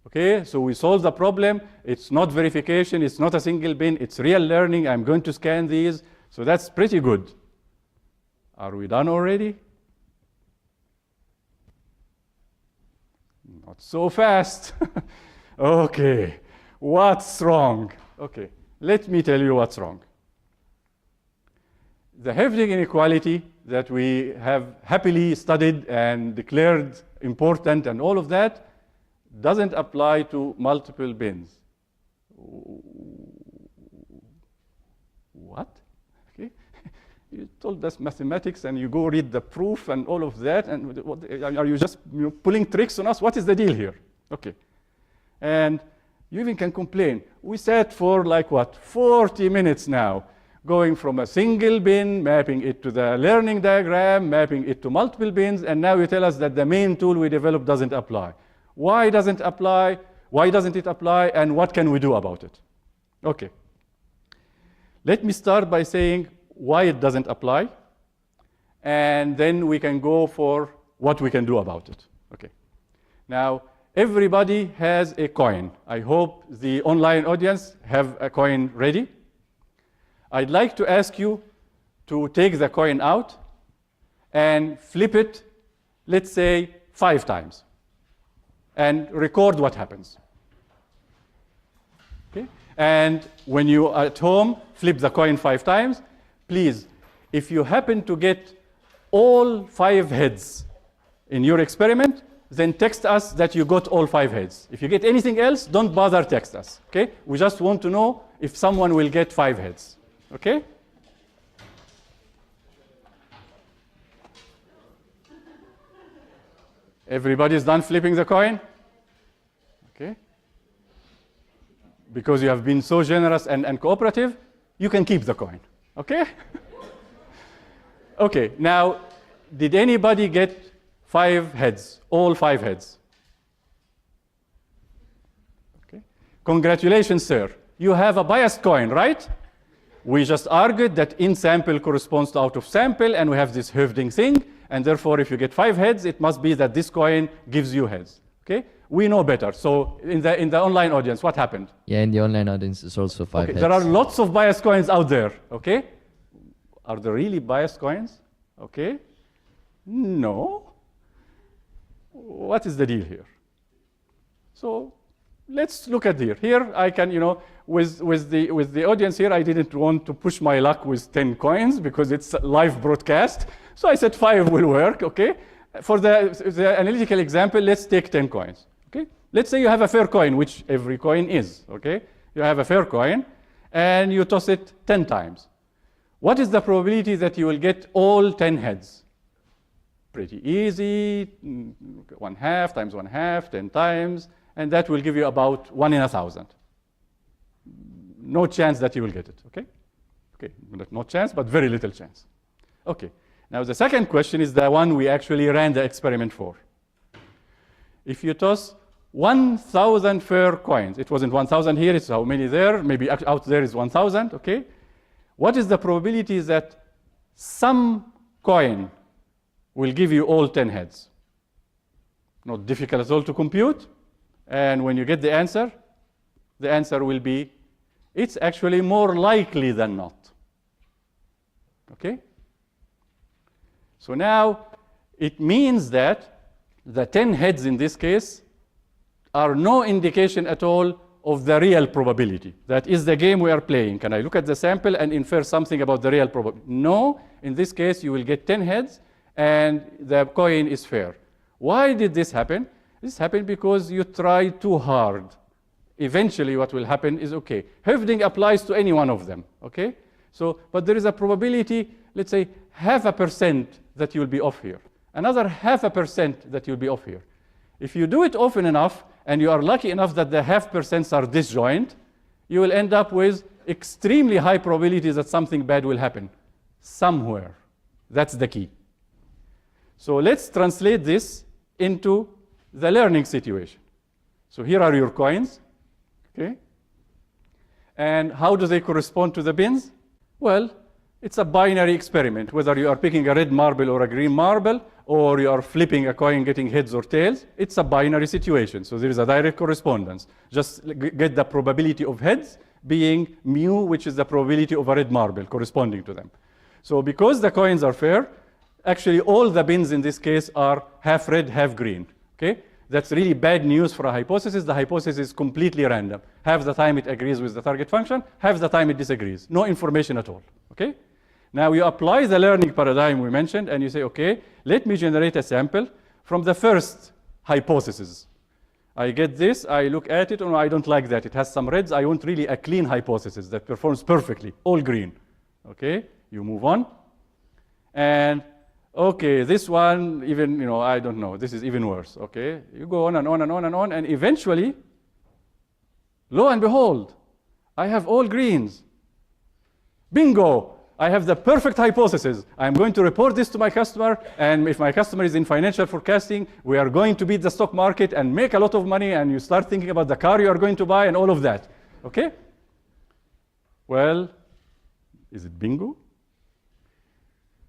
[SPEAKER 2] Okay, so we solved the problem. It's not verification. It's not a single bin. It's real learning. I'm going to scan these. So that's pretty good. Are we done already? Not so fast. Okay, what's wrong? Okay, let me tell you what's wrong. The Hoeffding inequality that we have happily studied and declared important and all of that doesn't apply to multiple bins. What? Okay. You told us mathematics and you go read the proof and all of that, and what, are you just pulling tricks on us? What is the deal here? Okay. And you even can complain. We sat for like what, 40 minutes now, going from a single bin, mapping it to the learning diagram, mapping it to multiple bins, and now you tell us that the main tool we developed doesn't apply. Why doesn't apply? Why doesn't it apply? And what can we do about it? Okay. Let me start by saying why it doesn't apply, and then we can go for what we can do about it. Okay. Now, everybody has a coin. I hope the online audience have a coin ready. I'd like to ask you to take the coin out and flip it, let's say, 5 times. and record what happens. Okay? And when you are at home, flip the coin 5 times. Please, if you happen to get all 5 heads in your experiment, then text us that you got all 5 heads. If you get anything else, don't bother text us. Okay? We just want to know if someone will get 5 heads. Okay? Everybody's done flipping the coin? Okay? Because you have been so generous and cooperative, you can keep the coin. Okay? Okay, now, did anybody get 5 heads? All 5 heads? Okay. Congratulations, sir. You have a biased coin, right? We just argued that in sample corresponds to out of sample, and we have this Höfding thing, and therefore if you get 5 heads, it must be that this coin gives you heads. Okay? We know better. So in the online audience, what happened?
[SPEAKER 3] Yeah, in the online audience, it's also 5 heads.
[SPEAKER 2] There are lots of biased coins out there. Okay? Are there really biased coins? Okay? No. What is the deal here? So let's look at here. Here I can, with the audience here, I didn't want to push my luck with 10 coins because it's a live broadcast. So I said 5 will work, okay? For the analytical example, let's take 10 coins, okay? Let's say you have a fair coin, which every coin is, okay? You have a fair coin, and you toss it 10 times. What is the probability that you will get all 10 heads? Pretty easy, 1/2 times 1/2, 10 times, and that will give you about 1 in 1,000. No chance that you will get it, okay? Okay, no chance, but very little chance. Okay, now the second question is the one we actually ran the experiment for. If you toss 1,000 fair coins, it wasn't 1,000 here, it's how many there, maybe out there is 1,000, okay? What is the probability that some coin will give you all 10 heads? Not difficult at all to compute. And when you get the answer will be, it's actually more likely than not. Okay? So now, it means that the 10 heads in this case are no indication at all of the real probability. That is the game we are playing. Can I look at the sample and infer something about the real probability? No. In this case, you will get 10 heads, and the coin is fair. Why did this happen? This happened because you try too hard. Eventually, what will happen is, okay, Höfding applies to any one of them, okay? So, but there is a probability, let's say, 0.5% that you'll be off here. Another 0.5% that you'll be off here. If you do it often enough, and you are lucky enough that the 0.5% are disjoint, you will end up with extremely high probabilities that something bad will happen somewhere. That's the key. So let's translate this into the learning situation. So here are your coins, okay? And how do they correspond to the bins? Well, it's a binary experiment, whether you are picking a red marble or a green marble, or you are flipping a coin getting heads or tails. It's a binary situation, so there is a direct correspondence. Just get the probability of heads being mu, which is the probability of a red marble corresponding to them. So because the coins are fair, actually all the bins in this case are half red, half green, okay? That's really bad news for a hypothesis. The hypothesis is completely random. Half the time it agrees with the target function, half the time it disagrees. No information at all, okay? Now you apply the learning paradigm we mentioned, and you say, okay, let me generate a sample from the first hypothesis. I get this, I look at it, and I don't like that. It has some reds. I want really a clean hypothesis that performs perfectly, all green, okay? You move on, and okay, this one, even, I don't know, this is even worse, okay? You go on and on and on and on, and eventually, lo and behold, I have all greens. Bingo! I have the perfect hypothesis. I'm going to report this to my customer, and if my customer is in financial forecasting, we are going to beat the stock market and make a lot of money, and you start thinking about the car you are going to buy and all of that, okay? Well, is it bingo?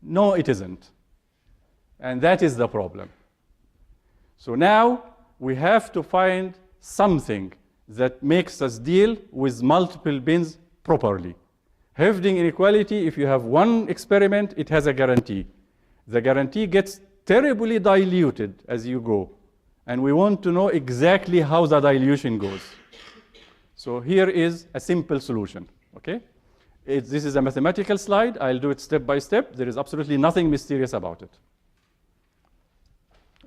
[SPEAKER 2] No, it isn't. And that is the problem. So now we have to find something that makes us deal with multiple bins properly. Höfding inequality, if you have one experiment, it has a guarantee. The guarantee gets terribly diluted as you go. and we want to know exactly how the dilution goes. So here is a simple solution, okay? This is a mathematical slide. I'll do it step by step. There is absolutely nothing mysterious about it.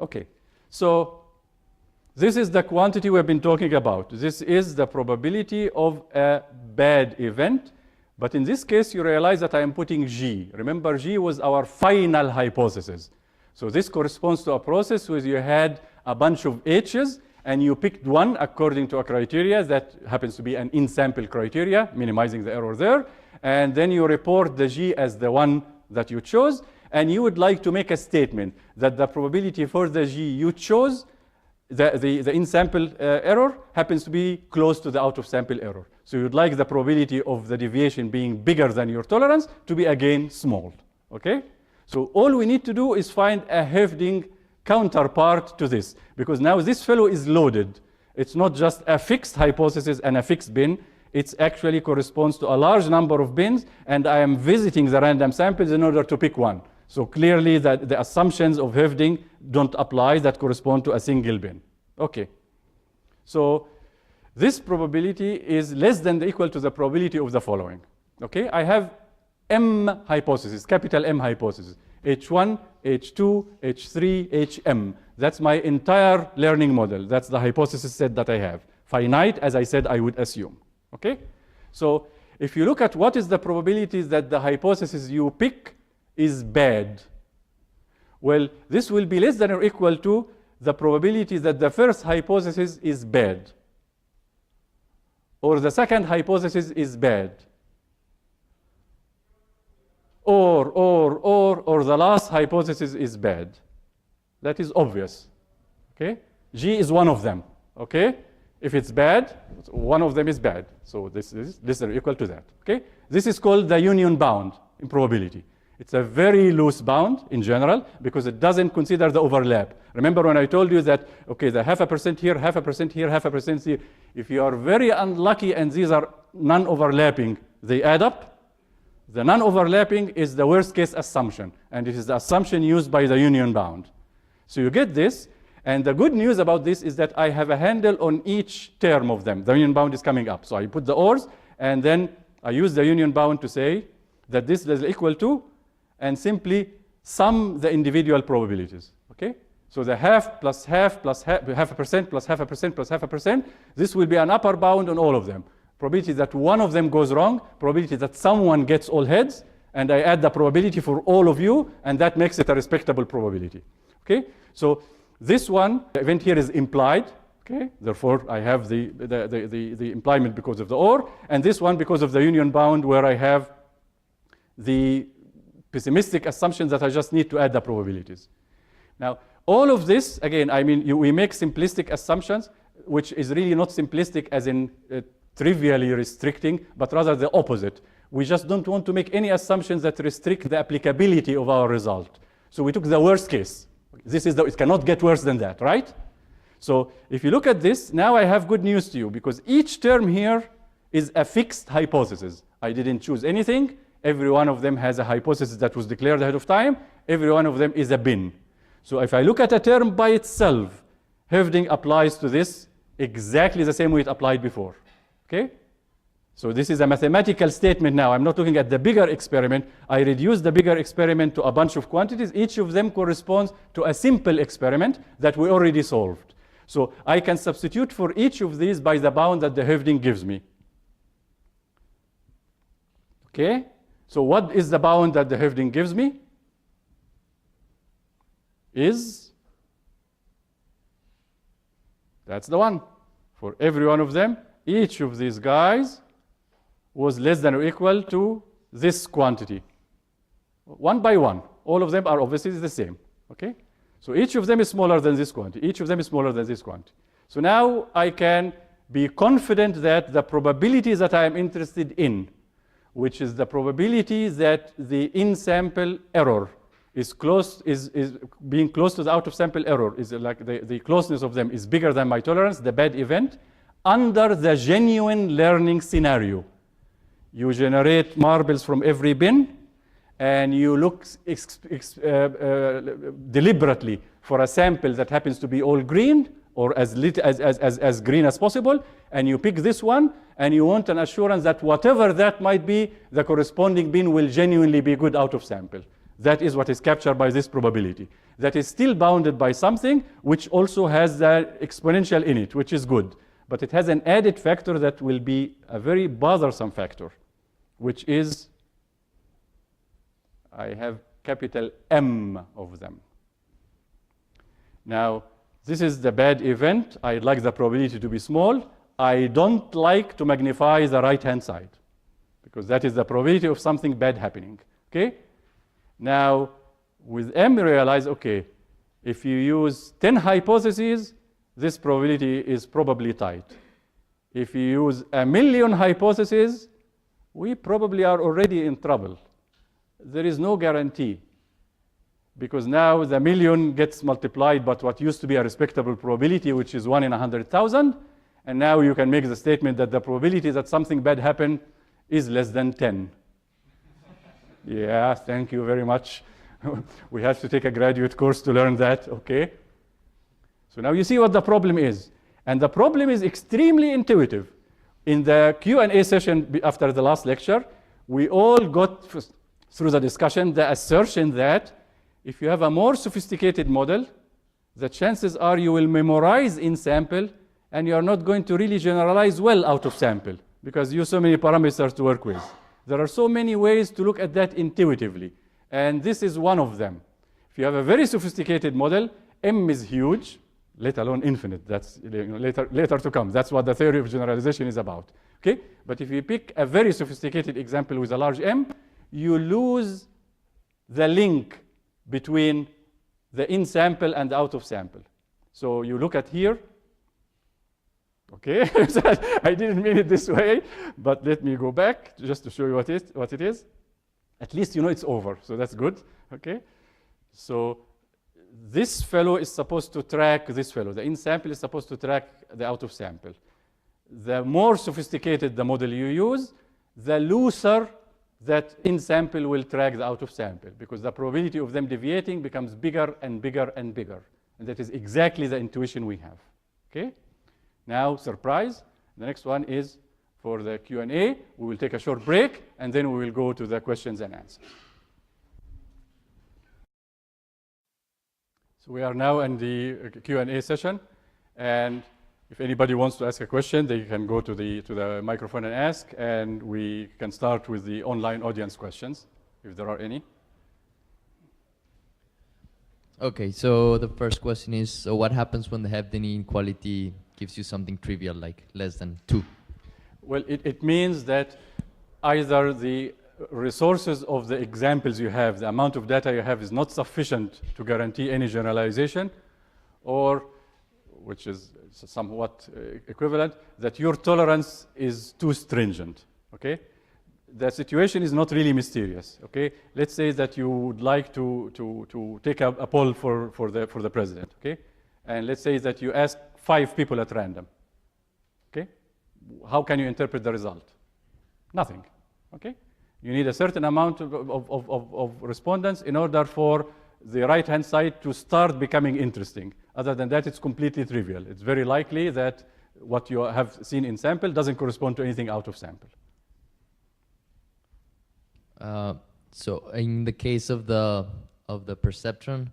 [SPEAKER 2] Okay, so this is the quantity we've been talking about. This is the probability of a bad event. But in this case, you realize that I am putting G. Remember, G was our final hypothesis. So this corresponds to a process where you had a bunch of H's, and you picked one according to a criteria that happens to be an in-sample criteria, minimizing the error there. And then you report the G as the one that you chose. And you would like to make a statement that the probability for the G you chose, the in-sample error, happens to be close to the out-of-sample error. So you'd like the probability of the deviation being bigger than your tolerance to be, again, small. Okay? So all we need to do is find a Hoeffding counterpart to this, because now this fellow is loaded. It's not just a fixed hypothesis and a fixed bin. It actually corresponds to a large number of bins, and I am visiting the random samples in order to pick one. So clearly that the assumptions of Hoeffding don't apply that correspond to a single bin. Okay. So this probability is less than or equal to the probability of the following. Okay, I have M hypothesis, capital M hypothesis. H1, H2, H3, HM. That's my entire learning model. That's the hypothesis set that I have. Finite, as I said, I would assume. Okay? So if you look at what is the probability that the hypothesis you pick is bad, well, this will be less than or equal to the probability that the first hypothesis is bad, or the second hypothesis is bad, or the last hypothesis is bad. That is obvious. Okay? G is one of them. Okay? If it's bad, one of them is bad. So this is equal to that. Okay? This is called the union bound in probability. It's a very loose bound in general because it doesn't consider the overlap. Remember when I told you that, okay, the 0.5% here, 0.5% here, 0.5% here. If you are very unlucky and these are non-overlapping, they add up. The non-overlapping is the worst case assumption, and it is the assumption used by the union bound. So you get this, and the good news about this is that I have a handle on each term of them. The union bound is coming up. So I put the ORs, and then I use the union bound to say that this is equal to, and simply sum the individual probabilities. Okay? So the half plus half plus half, 0.5% plus 0.5% plus 0.5%, this will be an upper bound on all of them. Probability that one of them goes wrong, probability that someone gets all heads, and I add the probability for all of you, and that makes it a respectable probability. Okay? So this one, the event here is implied. Okay? Therefore, I have the implyment because of the OR, and this one because of the union bound where I have the pessimistic assumptions that I just need to add the probabilities. Now, all of this, again, I mean, we make simplistic assumptions, which is really not simplistic as in trivially restricting, but rather the opposite. We just don't want to make any assumptions that restrict the applicability of our result. So we took the worst case. This is it cannot get worse than that, right? So if you look at this, now I have good news to you, because each term here is a fixed hypothesis. I didn't choose anything. Every one of them has a hypothesis that was declared ahead of time. Every one of them is a bin. So if I look at a term by itself, Hoeffding applies to this exactly the same way it applied before. Okay? So this is a mathematical statement now. I'm not looking at the bigger experiment. I reduce the bigger experiment to a bunch of quantities. Each of them corresponds to a simple experiment that we already solved. So I can substitute for each of these by the bound that the Hoeffding gives me. Okay? So what is the bound that the Hoeffding gives me? That's the one. For every one of them, each of these guys was less than or equal to this quantity. One by one. All of them are obviously the same. Okay? So each of them is smaller than this quantity. Each of them is smaller than this quantity. So now I can be confident that the probabilities that I am interested in, which is the probability that the in-sample error is being close to the out-of-sample error, is like the closeness of them is bigger than my tolerance, the bad event, under the genuine learning scenario. You generate marbles from every bin, and you look deliberately for a sample that happens to be all green, or as green as possible, and you pick this one, and you want an assurance that whatever that might be, the corresponding bin will genuinely be good out of sample. That is what is captured by this probability. That is still bounded by something which also has the exponential in it, which is good. But it has an added factor that will be a very bothersome factor, which is, I have capital M of them. Now, this is the bad event. I'd like the probability to be small. I don't like to magnify the right-hand side, because that is the probability of something bad happening, okay? Now, with M, realize, okay, if you use 10 hypotheses, this probability is probably tight. If you use 1,000,000 hypotheses, we probably are already in trouble. There is no guarantee, because now the million gets multiplied by what used to be a respectable probability, which is 1 in 100,000, and now you can make the statement that the probability that something bad happened is less than 10. Yeah, thank you very much. We have to take a graduate course to learn that, okay? So now you see what the problem is. And the problem is extremely intuitive. In the Q&A session after the last lecture, we all got through the discussion the assertion that if you have a more sophisticated model, the chances are you will memorize in sample, and you are not going to really generalize well out of sample, because you have so many parameters to work with. There are so many ways to look at that intuitively, and this is one of them. If you have a very sophisticated model, M is huge, let alone infinite. That's later to come. That's what the theory of generalization is about. Okay? But if you pick a very sophisticated example with a large M, you lose the link between the in sample and the out of sample. So you look at here. Okay, I didn't mean it this way, but let me go back just to show you what it is. At least you know it's over, so that's good. Okay, so this fellow is supposed to track this fellow. The in sample is supposed to track the out of sample. The more sophisticated the model you use, the looser that in sample will track the out of sample, because the probability of them deviating becomes bigger and bigger and bigger. And that is exactly the intuition we have. Okay? Now, surprise, the next one is for the Q&A. We will take a short break, and then we will go to the questions and answers. So we are now in the Q&A session, and if anybody wants to ask a question, they can go to the microphone and ask, and we can start with the online audience questions, if there are any.
[SPEAKER 3] Okay, so the first question is, so what happens when the Hebden inequality gives you something trivial, like less than 2?
[SPEAKER 2] Well, it means that either the resources of the examples you have, the amount of data you have, is not sufficient to guarantee any generalization, or, which is somewhat equivalent, that your tolerance is too stringent. Okay? The situation is not really mysterious. Okay? Let's say that you would like to take a poll for the president. Okay? And let's say that you ask 5 people at random. Okay? How can you interpret the result? Nothing. Okay? You need a certain amount of respondents in order for the right-hand side to start becoming interesting. Other than that, it's completely trivial. It's very likely that what you have seen in sample doesn't correspond to anything out of sample.
[SPEAKER 3] So in the case of the perceptron,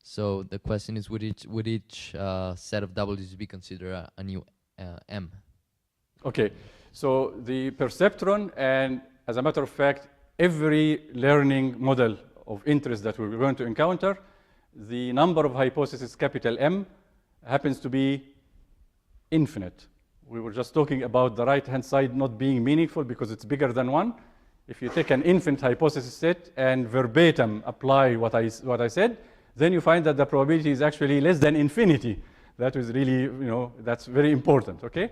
[SPEAKER 3] so the question is, would each set of W's be considered a new M? Okay,
[SPEAKER 2] so the perceptron, and as a matter of fact, every learning model of interest that we're going to encounter, the number of hypotheses, capital M, happens to be infinite. We were just talking about the right-hand side not being meaningful because it's bigger than 1. If you take an infinite hypothesis set and verbatim apply what I said, then you find that the probability is actually less than infinity. That is really, that's very important, okay?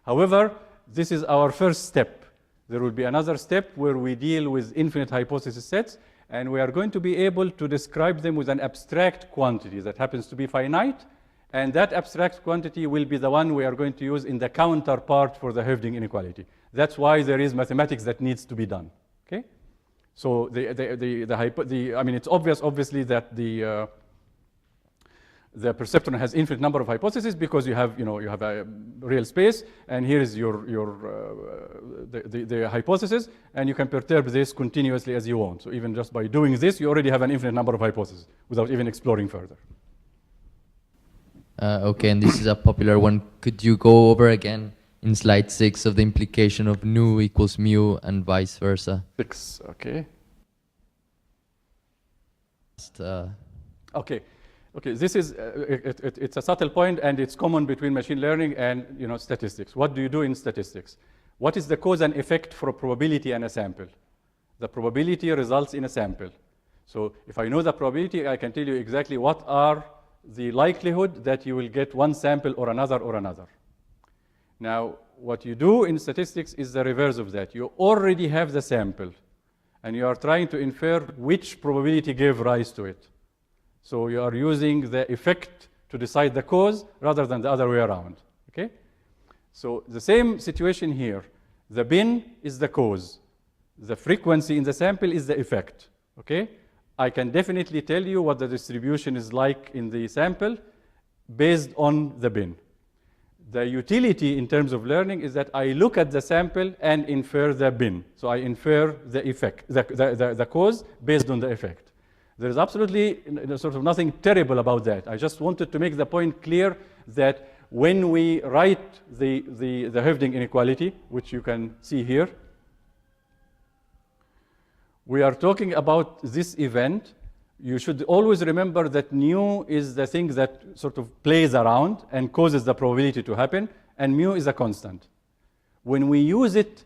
[SPEAKER 2] However, this is our first step. There will be another step where we deal with infinite hypothesis sets, and we are going to be able to describe them with an abstract quantity that happens to be finite, and that abstract quantity will be the one we are going to use in the counterpart for the Höfding inequality. That's why there is mathematics that needs to be done, okay? So I mean, it's obvious, obviously, that the perceptron has infinite number of hypotheses because you have a real space, and here is the hypothesis, and you can perturb this continuously as you want. So even just by doing this, you already have an infinite number of hypotheses without even exploring further.
[SPEAKER 3] Okay, and this is a popular one. Could you go over again in slide 6 of the implication of nu equals mu and vice versa?
[SPEAKER 2] 6, okay. Okay, this is, it's a subtle point, and it's common between machine learning and statistics. What do you do in statistics? What is the cause and effect for a probability and a sample? The probability results in a sample. So if I know the probability, I can tell you exactly what are the likelihood that you will get one sample or another or another. Now, what you do in statistics is the reverse of that. You already have the sample, and you are trying to infer which probability gave rise to it. So you are using the effect to decide the cause rather than the other way around. Okay? So the same situation here. The bin is the cause. The frequency in the sample is the effect. Okay? I can definitely tell you what the distribution is like in the sample based on the bin. The utility in terms of learning is that I look at the sample and infer the bin. So I infer the effect, the cause based on the effect. There is absolutely sort of nothing terrible about that. I just wanted to make the point clear that when we write the Hoeffding inequality, which you can see here, we are talking about this event. You should always remember that nu is the thing that sort of plays around and causes the probability to happen, and mu is a constant. When we use it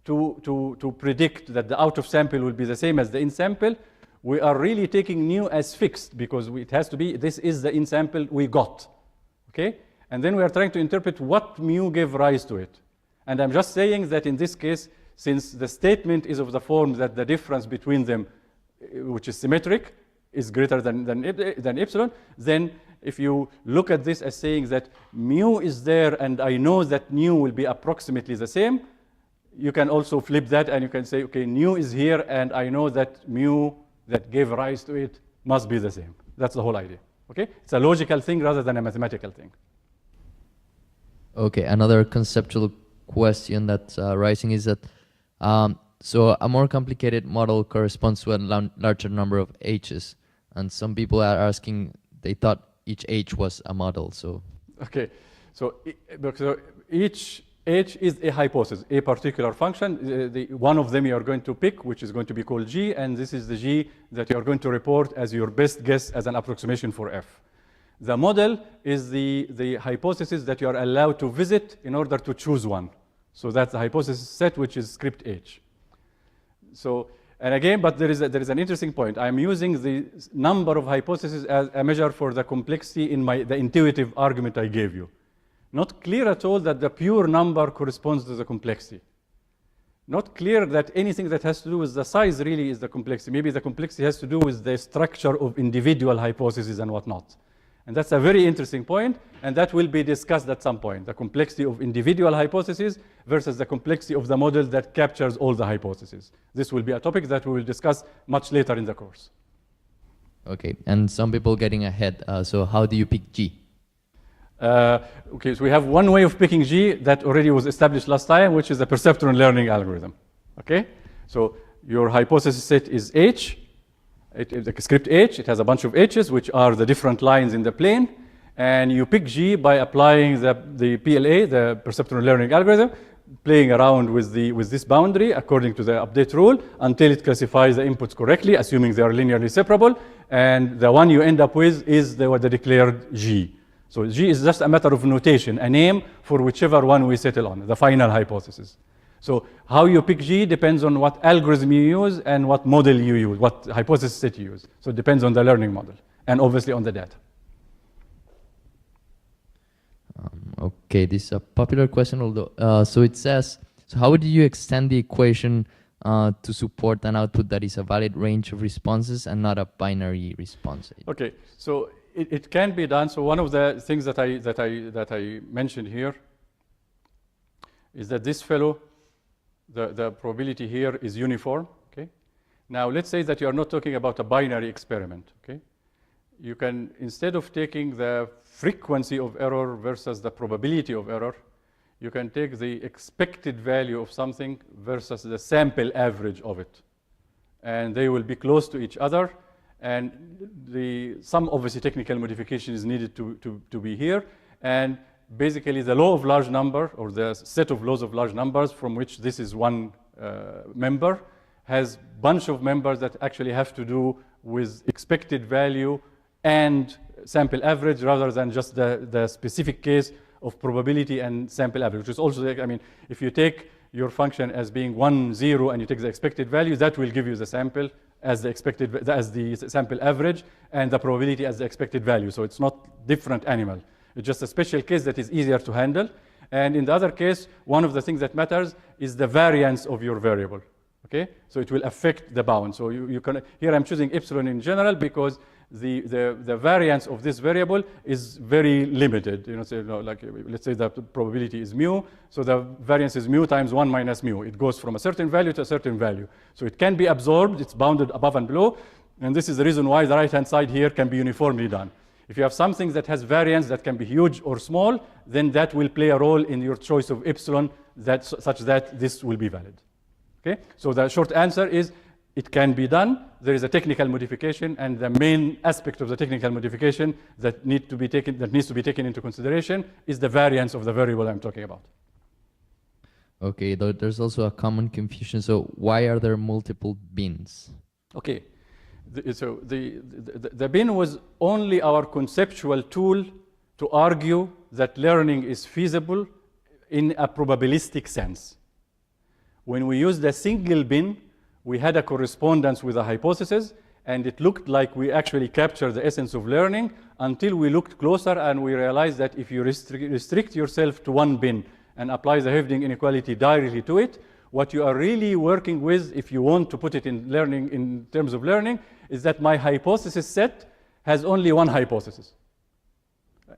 [SPEAKER 2] to predict that the out of sample will be the same as the in sample, we are really taking nu as fixed because it has to be, this is the in sample we got. Okay? And then we are trying to interpret what mu gave rise to it. And I'm just saying that in this case, since the statement is of the form that the difference between them, which is symmetric, is greater than epsilon, then if you look at this as saying that mu is there and I know that nu will be approximately the same, you can also flip that and you can say, okay, nu is here and I know that mu that gave rise to it must be the same. That's the whole idea. Okay? It's a logical thing rather than a mathematical thing.
[SPEAKER 3] Okay, another conceptual question that's rising is that so a more complicated model corresponds to a larger number of h's, and some people are asking, they thought each h was a model. So
[SPEAKER 2] okay, so each h is a hypothesis, a particular function. One of them you are going to pick, which is going to be called g, and this is the g that you are going to report as your best guess as an approximation for f. The model is the hypothesis that you are allowed to visit in order to choose one. So that's the hypothesis set, which is script h. So, and again, but there is an interesting point. I'm using the number of hypotheses as a measure for the complexity in the intuitive argument I gave you. Not clear at all that the pure number corresponds to the complexity. Not clear that anything that has to do with the size really is the complexity. Maybe the complexity has to do with the structure of individual hypotheses and whatnot. And that's a very interesting point, and that will be discussed at some point, the complexity of individual hypotheses versus the complexity of the model that captures all the hypotheses. This will be a topic that we will discuss much later in the course.
[SPEAKER 3] Okay, and some people getting ahead. So how do you pick G?
[SPEAKER 2] Okay, so we have one way of picking G that already was established last time, which is the perceptron learning algorithm. Okay, so your hypothesis set is H. The script H, it has a bunch of H's, which are the different lines in the plane. And you pick G by applying the PLA, the perceptron learning algorithm, playing around with this boundary according to the update rule until it classifies the inputs correctly, assuming they are linearly separable. And the one you end up with is the declared G. So G is just a matter of notation, a name for whichever one we settle on, the final hypothesis. So how you pick G depends on what algorithm you use and what model you use, what hypothesis set you use. So it depends on the learning model and obviously on the data.
[SPEAKER 3] Okay, this is a popular question, although, so it says, so how do you extend the equation to support an output that is a valid range of responses and not a binary response?
[SPEAKER 2] Okay, so it can be done. So one of the things that I mentioned here is that this fellow, the probability here is uniform, okay? Now, let's say that you are not talking about a binary experiment, okay? You can, instead of taking the frequency of error versus the probability of error, you can take the expected value of something versus the sample average of it. And they will be close to each other. And some obviously technical modification is needed to be here. And basically the law of large number, or the set of laws of large numbers from which this is one member, has bunch of members that actually have to do with expected value and sample average rather than just the specific case of probability and sample average, which is also, I mean, if you take your function as being 1, 0, and you take the expected value, that will give you the sample as the sample average, and the probability as the expected value. So it's not different animal. It's just a special case that is easier to handle. And in the other case, one of the things that matters is the variance of your variable. Okay, so it will affect the bound. So you can, here I'm choosing epsilon in general because the variance of this variable is very limited. You know, so, like let's say the probability is mu, so the variance is mu times 1 minus mu. It goes from a certain value to a certain value. So it can be absorbed, it's bounded above and below, and this is the reason why the right-hand side here can be uniformly done. If you have something that has variance that can be huge or small, then that will play a role in your choice of epsilon such that this will be valid. Okay? So the short answer is it can be done. There is a technical modification, and the main aspect of the technical modification that needs to be taken into consideration is the variance of the variable I'm talking about.
[SPEAKER 3] Okay, there's also a common confusion. So why are there multiple bins?
[SPEAKER 2] Okay, so the bin was only our conceptual tool to argue that learning is feasible in a probabilistic sense. When we used a single bin, we had a correspondence with a hypothesis, and it looked like we actually captured the essence of learning until we looked closer and we realized that if you restrict yourself to one bin and apply the Hoeffding inequality directly to it, what you are really working with, if you want to put it in learning, in terms of learning, is that my hypothesis set has only one hypothesis.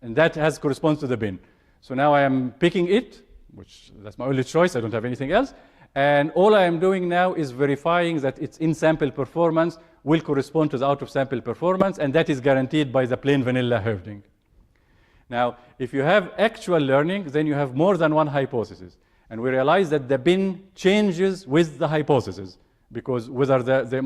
[SPEAKER 2] And that corresponds to the bin. So now I am picking it, which that's my only choice, I don't have anything else. And all I am doing now is verifying that its in-sample performance will correspond to the out-of-sample performance, and that is guaranteed by the plain vanilla Hoeffding. Now, if you have actual learning, then you have more than one hypothesis. And we realize that the bin changes with the hypothesis, because whether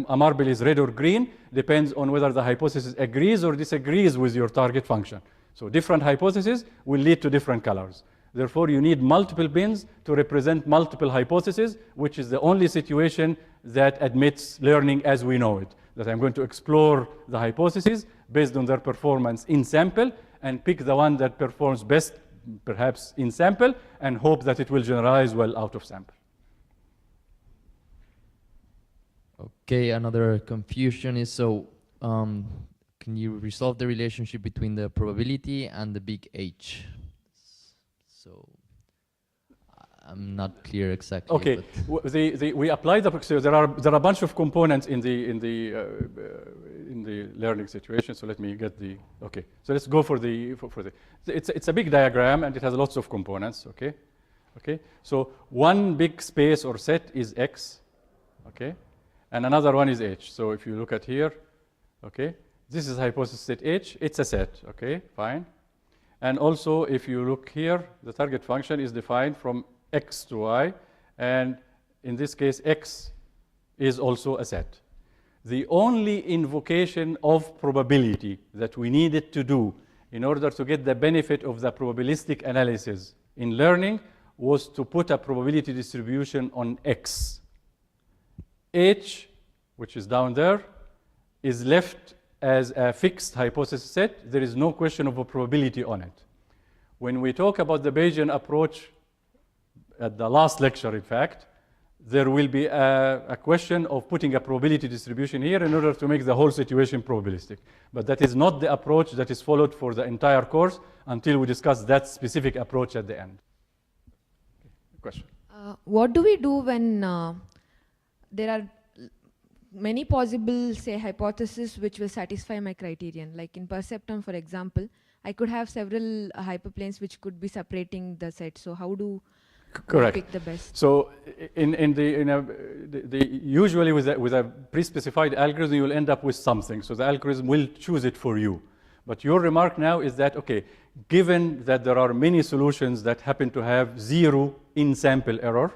[SPEAKER 2] a marble is red or green depends on whether the hypothesis agrees or disagrees with your target function. So different hypotheses will lead to different colors. Therefore, you need multiple bins to represent multiple hypotheses, which is the only situation that admits learning as we know it. That I'm going to explore the hypotheses based on their performance in sample and pick the one that performs best, perhaps in sample, and hope that it will generalize well out of sample.
[SPEAKER 3] Okay, another confusion is, so can you resolve the relationship between the probability and the big H? So I'm not clear exactly.
[SPEAKER 2] Okay, we apply so there are a bunch of components in the learning situation. So let me get the okay. So let's go for the it's a big diagram and it has lots of components. Okay, okay. So one big space or set is X. Okay, and another one is H. So if you look at here, okay, this is hypothesis set H. It's a set. Okay, fine. And also, if you look here, the target function is defined from X to Y, and in this case, X is also a set. The only invocation of probability that we needed to do in order to get the benefit of the probabilistic analysis in learning was to put a probability distribution on X. H, which is down there, is left as a fixed hypothesis set. There is no question of a probability on it. When we talk about the Bayesian approach at the last lecture, in fact, there will be a question of putting a probability distribution here in order to make the whole situation probabilistic. But that is not the approach that is followed for the entire course until we discuss that specific approach at the end. Okay. Question?
[SPEAKER 4] What do we do when there are many possible, say, hypotheses which will satisfy my criterion? Like in Perceptron, for example, I could have several hyperplanes which could be separating the set. So how do
[SPEAKER 2] Correct.
[SPEAKER 4] pick the best.
[SPEAKER 2] So usually with a pre-specified algorithm, you will end up with something. So the algorithm will choose it for you. But your remark now is that, okay, given that there are many solutions that happen to have 0 in-sample error,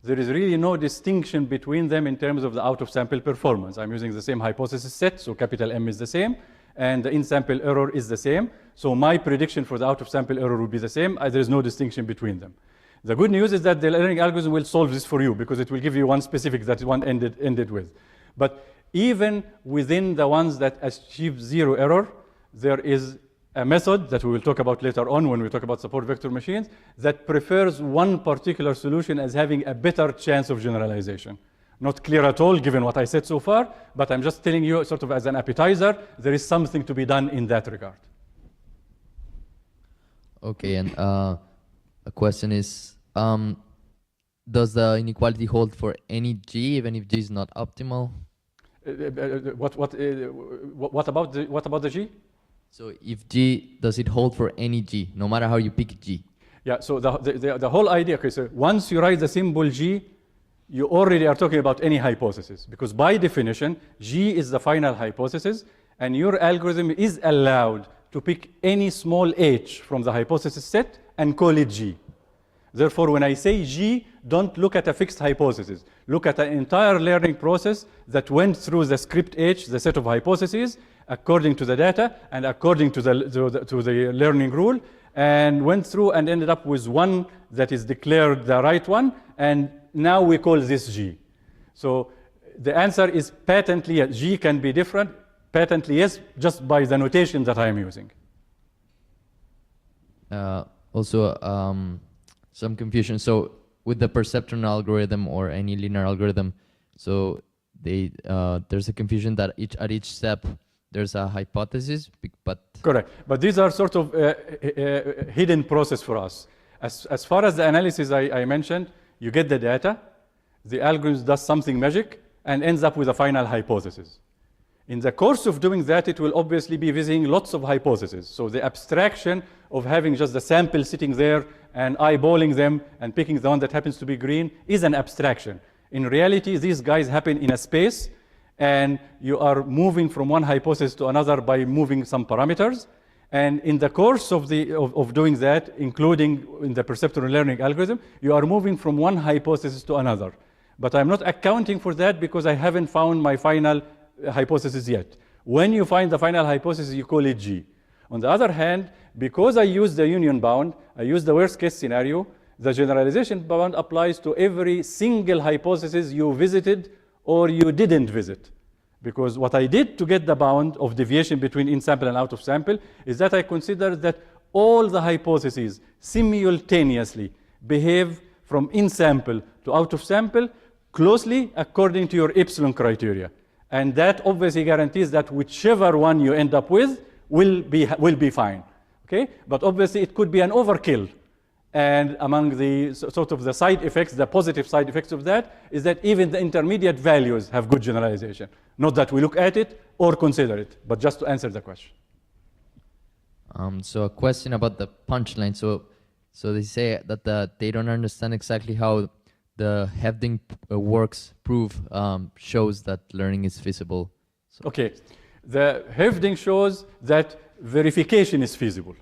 [SPEAKER 2] there is really no distinction between them in terms of the out-of-sample performance. I'm using the same hypothesis set, so capital M is the same, and the in-sample error is the same. So my prediction for the out-of-sample error will be the same. There is no distinction between them. The good news is that the learning algorithm will solve this for you because it will give you one specific that one ended with. But even within the ones that achieve 0 error, there is a method that we will talk about later on when we talk about support vector machines that prefers one particular solution as having a better chance of generalization. Not clear at all given what I said so far, but I'm just telling you sort of as an appetizer, there is something to be done in that regard.
[SPEAKER 3] Okay, and a question is, does the inequality hold for any G even if G is not optimal?
[SPEAKER 2] What about the G?
[SPEAKER 3] So if G, does it hold for any G, no matter how you pick G?
[SPEAKER 2] Yeah, so the whole idea, okay, so once you write the symbol G, you already are talking about any hypothesis, because by definition, G is the final hypothesis, and your algorithm is allowed to pick any small h from the hypothesis set and call it G. Therefore, when I say G, don't look at a fixed hypothesis. Look at an entire learning process that went through the script H, the set of hypotheses, according to the data and according to the learning rule, and went through and ended up with one that is declared the right one, and now we call this G. So the answer is patently yes. G can be different, patently yes, just by the notation that I am using.
[SPEAKER 3] Also, some confusion. So with the perceptron algorithm or any linear algorithm, so there's a confusion that at each step there's a hypothesis, but
[SPEAKER 2] correct. But these are sort of hidden process for us. As far as the analysis I mentioned, you get the data, the algorithm does something magic, and ends up with a final hypothesis. In the course of doing that, it will obviously be visiting lots of hypotheses. So the abstraction of having just the sample sitting there and eyeballing them and picking the one that happens to be green is an abstraction. In reality, these guys happen in a space, and you are moving from one hypothesis to another by moving some parameters. And in the course of doing that, including in the perceptron learning algorithm, you are moving from one hypothesis to another. But I'm not accounting for that because I haven't found my final hypothesis yet. When you find the final hypothesis, you call it G. On the other hand, because I use the union bound, I use the worst case scenario, the generalization bound applies to every single hypothesis you visited or you didn't visit. Because what I did to get the bound of deviation between in-sample and out-of-sample is that I consider that all the hypotheses simultaneously behave from in-sample to out-of-sample closely according to your epsilon criteria. And that obviously guarantees that whichever one you end up with will be fine. Okay? But obviously it could be an overkill. And among the sort of the side effects, the positive side effects of that is that even the intermediate values have good generalization. Not that we look at it or consider it, but just to answer the question.
[SPEAKER 3] So a question about the punchline. So they say that they don't understand exactly how the Hoeffding works proof shows that learning is feasible. So
[SPEAKER 2] okay, the Hoeffding shows that verification is feasible.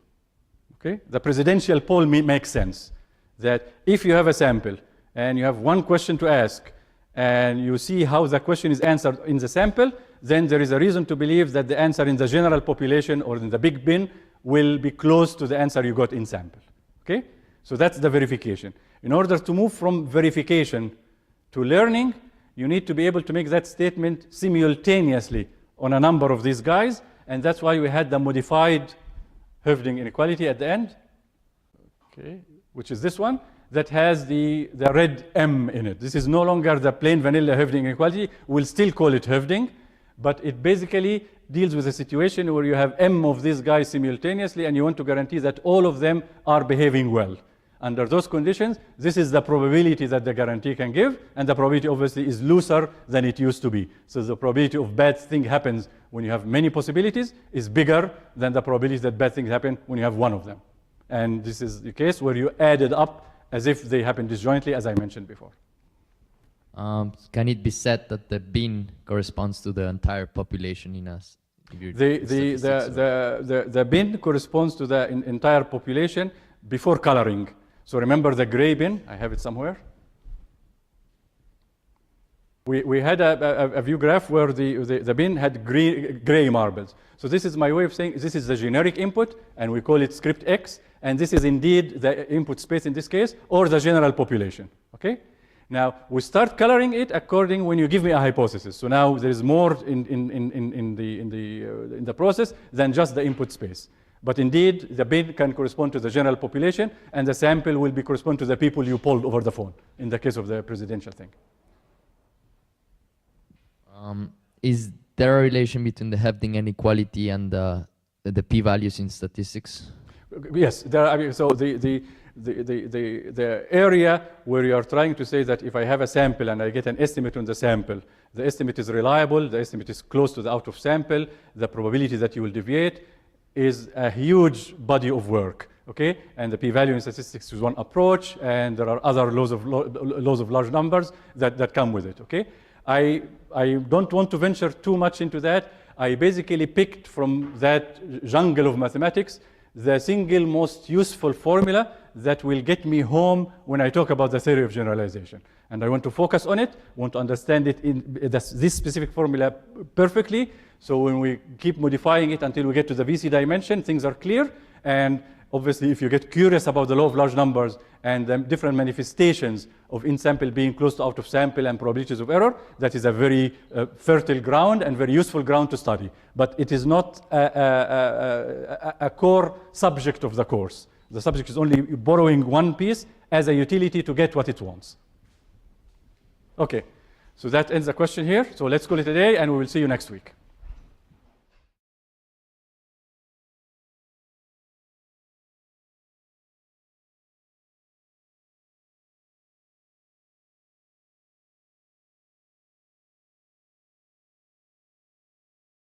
[SPEAKER 2] Okay, the presidential poll makes sense. That if you have a sample and you have one question to ask and you see how the question is answered in the sample, then there is a reason to believe that the answer in the general population or in the big bin will be close to the answer you got in sample. Okay, so that's the verification. In order to move from verification to learning, you need to be able to make that statement simultaneously on a number of these guys, and that's why we had the modified Hoeffding inequality at the end, okay, which is this one, that has the red M in it. This is no longer the plain vanilla Hoeffding inequality. We'll still call it Hoeffding, but it basically deals with a situation where you have M of these guys simultaneously and you want to guarantee that all of them are behaving well. Under those conditions, this is the probability that the guarantee can give, and the probability obviously is looser than it used to be. So the probability of bad thing happens when you have many possibilities is bigger than the probability that bad things happen when you have one of them. And this is the case where you added up as if they happen disjointly, as I mentioned before.
[SPEAKER 3] Can it be said that the bin corresponds to the entire population in us?
[SPEAKER 2] The bin corresponds to the entire population before coloring. So remember the gray bin, I have it somewhere. We had a view graph where the bin had gray marbles. So this is my way of saying this is the generic input, and we call it script X, and this is indeed the input space in this case, or the general population, okay? Now, we start coloring it according when you give me a hypothesis. So now there is more in the process than just the input space. But indeed, the bin can correspond to the general population, and the sample will correspond to the people you polled over the phone, in the case of the presidential thing.
[SPEAKER 3] Is there a relation between the Hebding inequality and the p-values in statistics?
[SPEAKER 2] Yes, there are, I mean, so the area where you are trying to say that if I have a sample and I get an estimate on the sample, the estimate is reliable, the estimate is close to the out of sample, the probability that you will deviate is a huge body of work, okay? And the p-value in statistics is one approach, and there are other laws of large numbers that come with it, okay? I don't want to venture too much into that. I basically picked from that jungle of mathematics the single most useful formula that will get me home when I talk about the theory of generalization. And I want to focus on it, want to understand it in this specific formula perfectly. So when we keep modifying it until we get to the VC dimension, things are clear. And obviously, if you get curious about the law of large numbers and the different manifestations of in-sample being close to out-of-sample and probabilities of error, that is a very fertile ground and very useful ground to study. But it is not a core subject of the course. The subject is only borrowing one piece as a utility to get what it wants. Okay, so that ends the question here. So let's call it a day, and we will see you next week.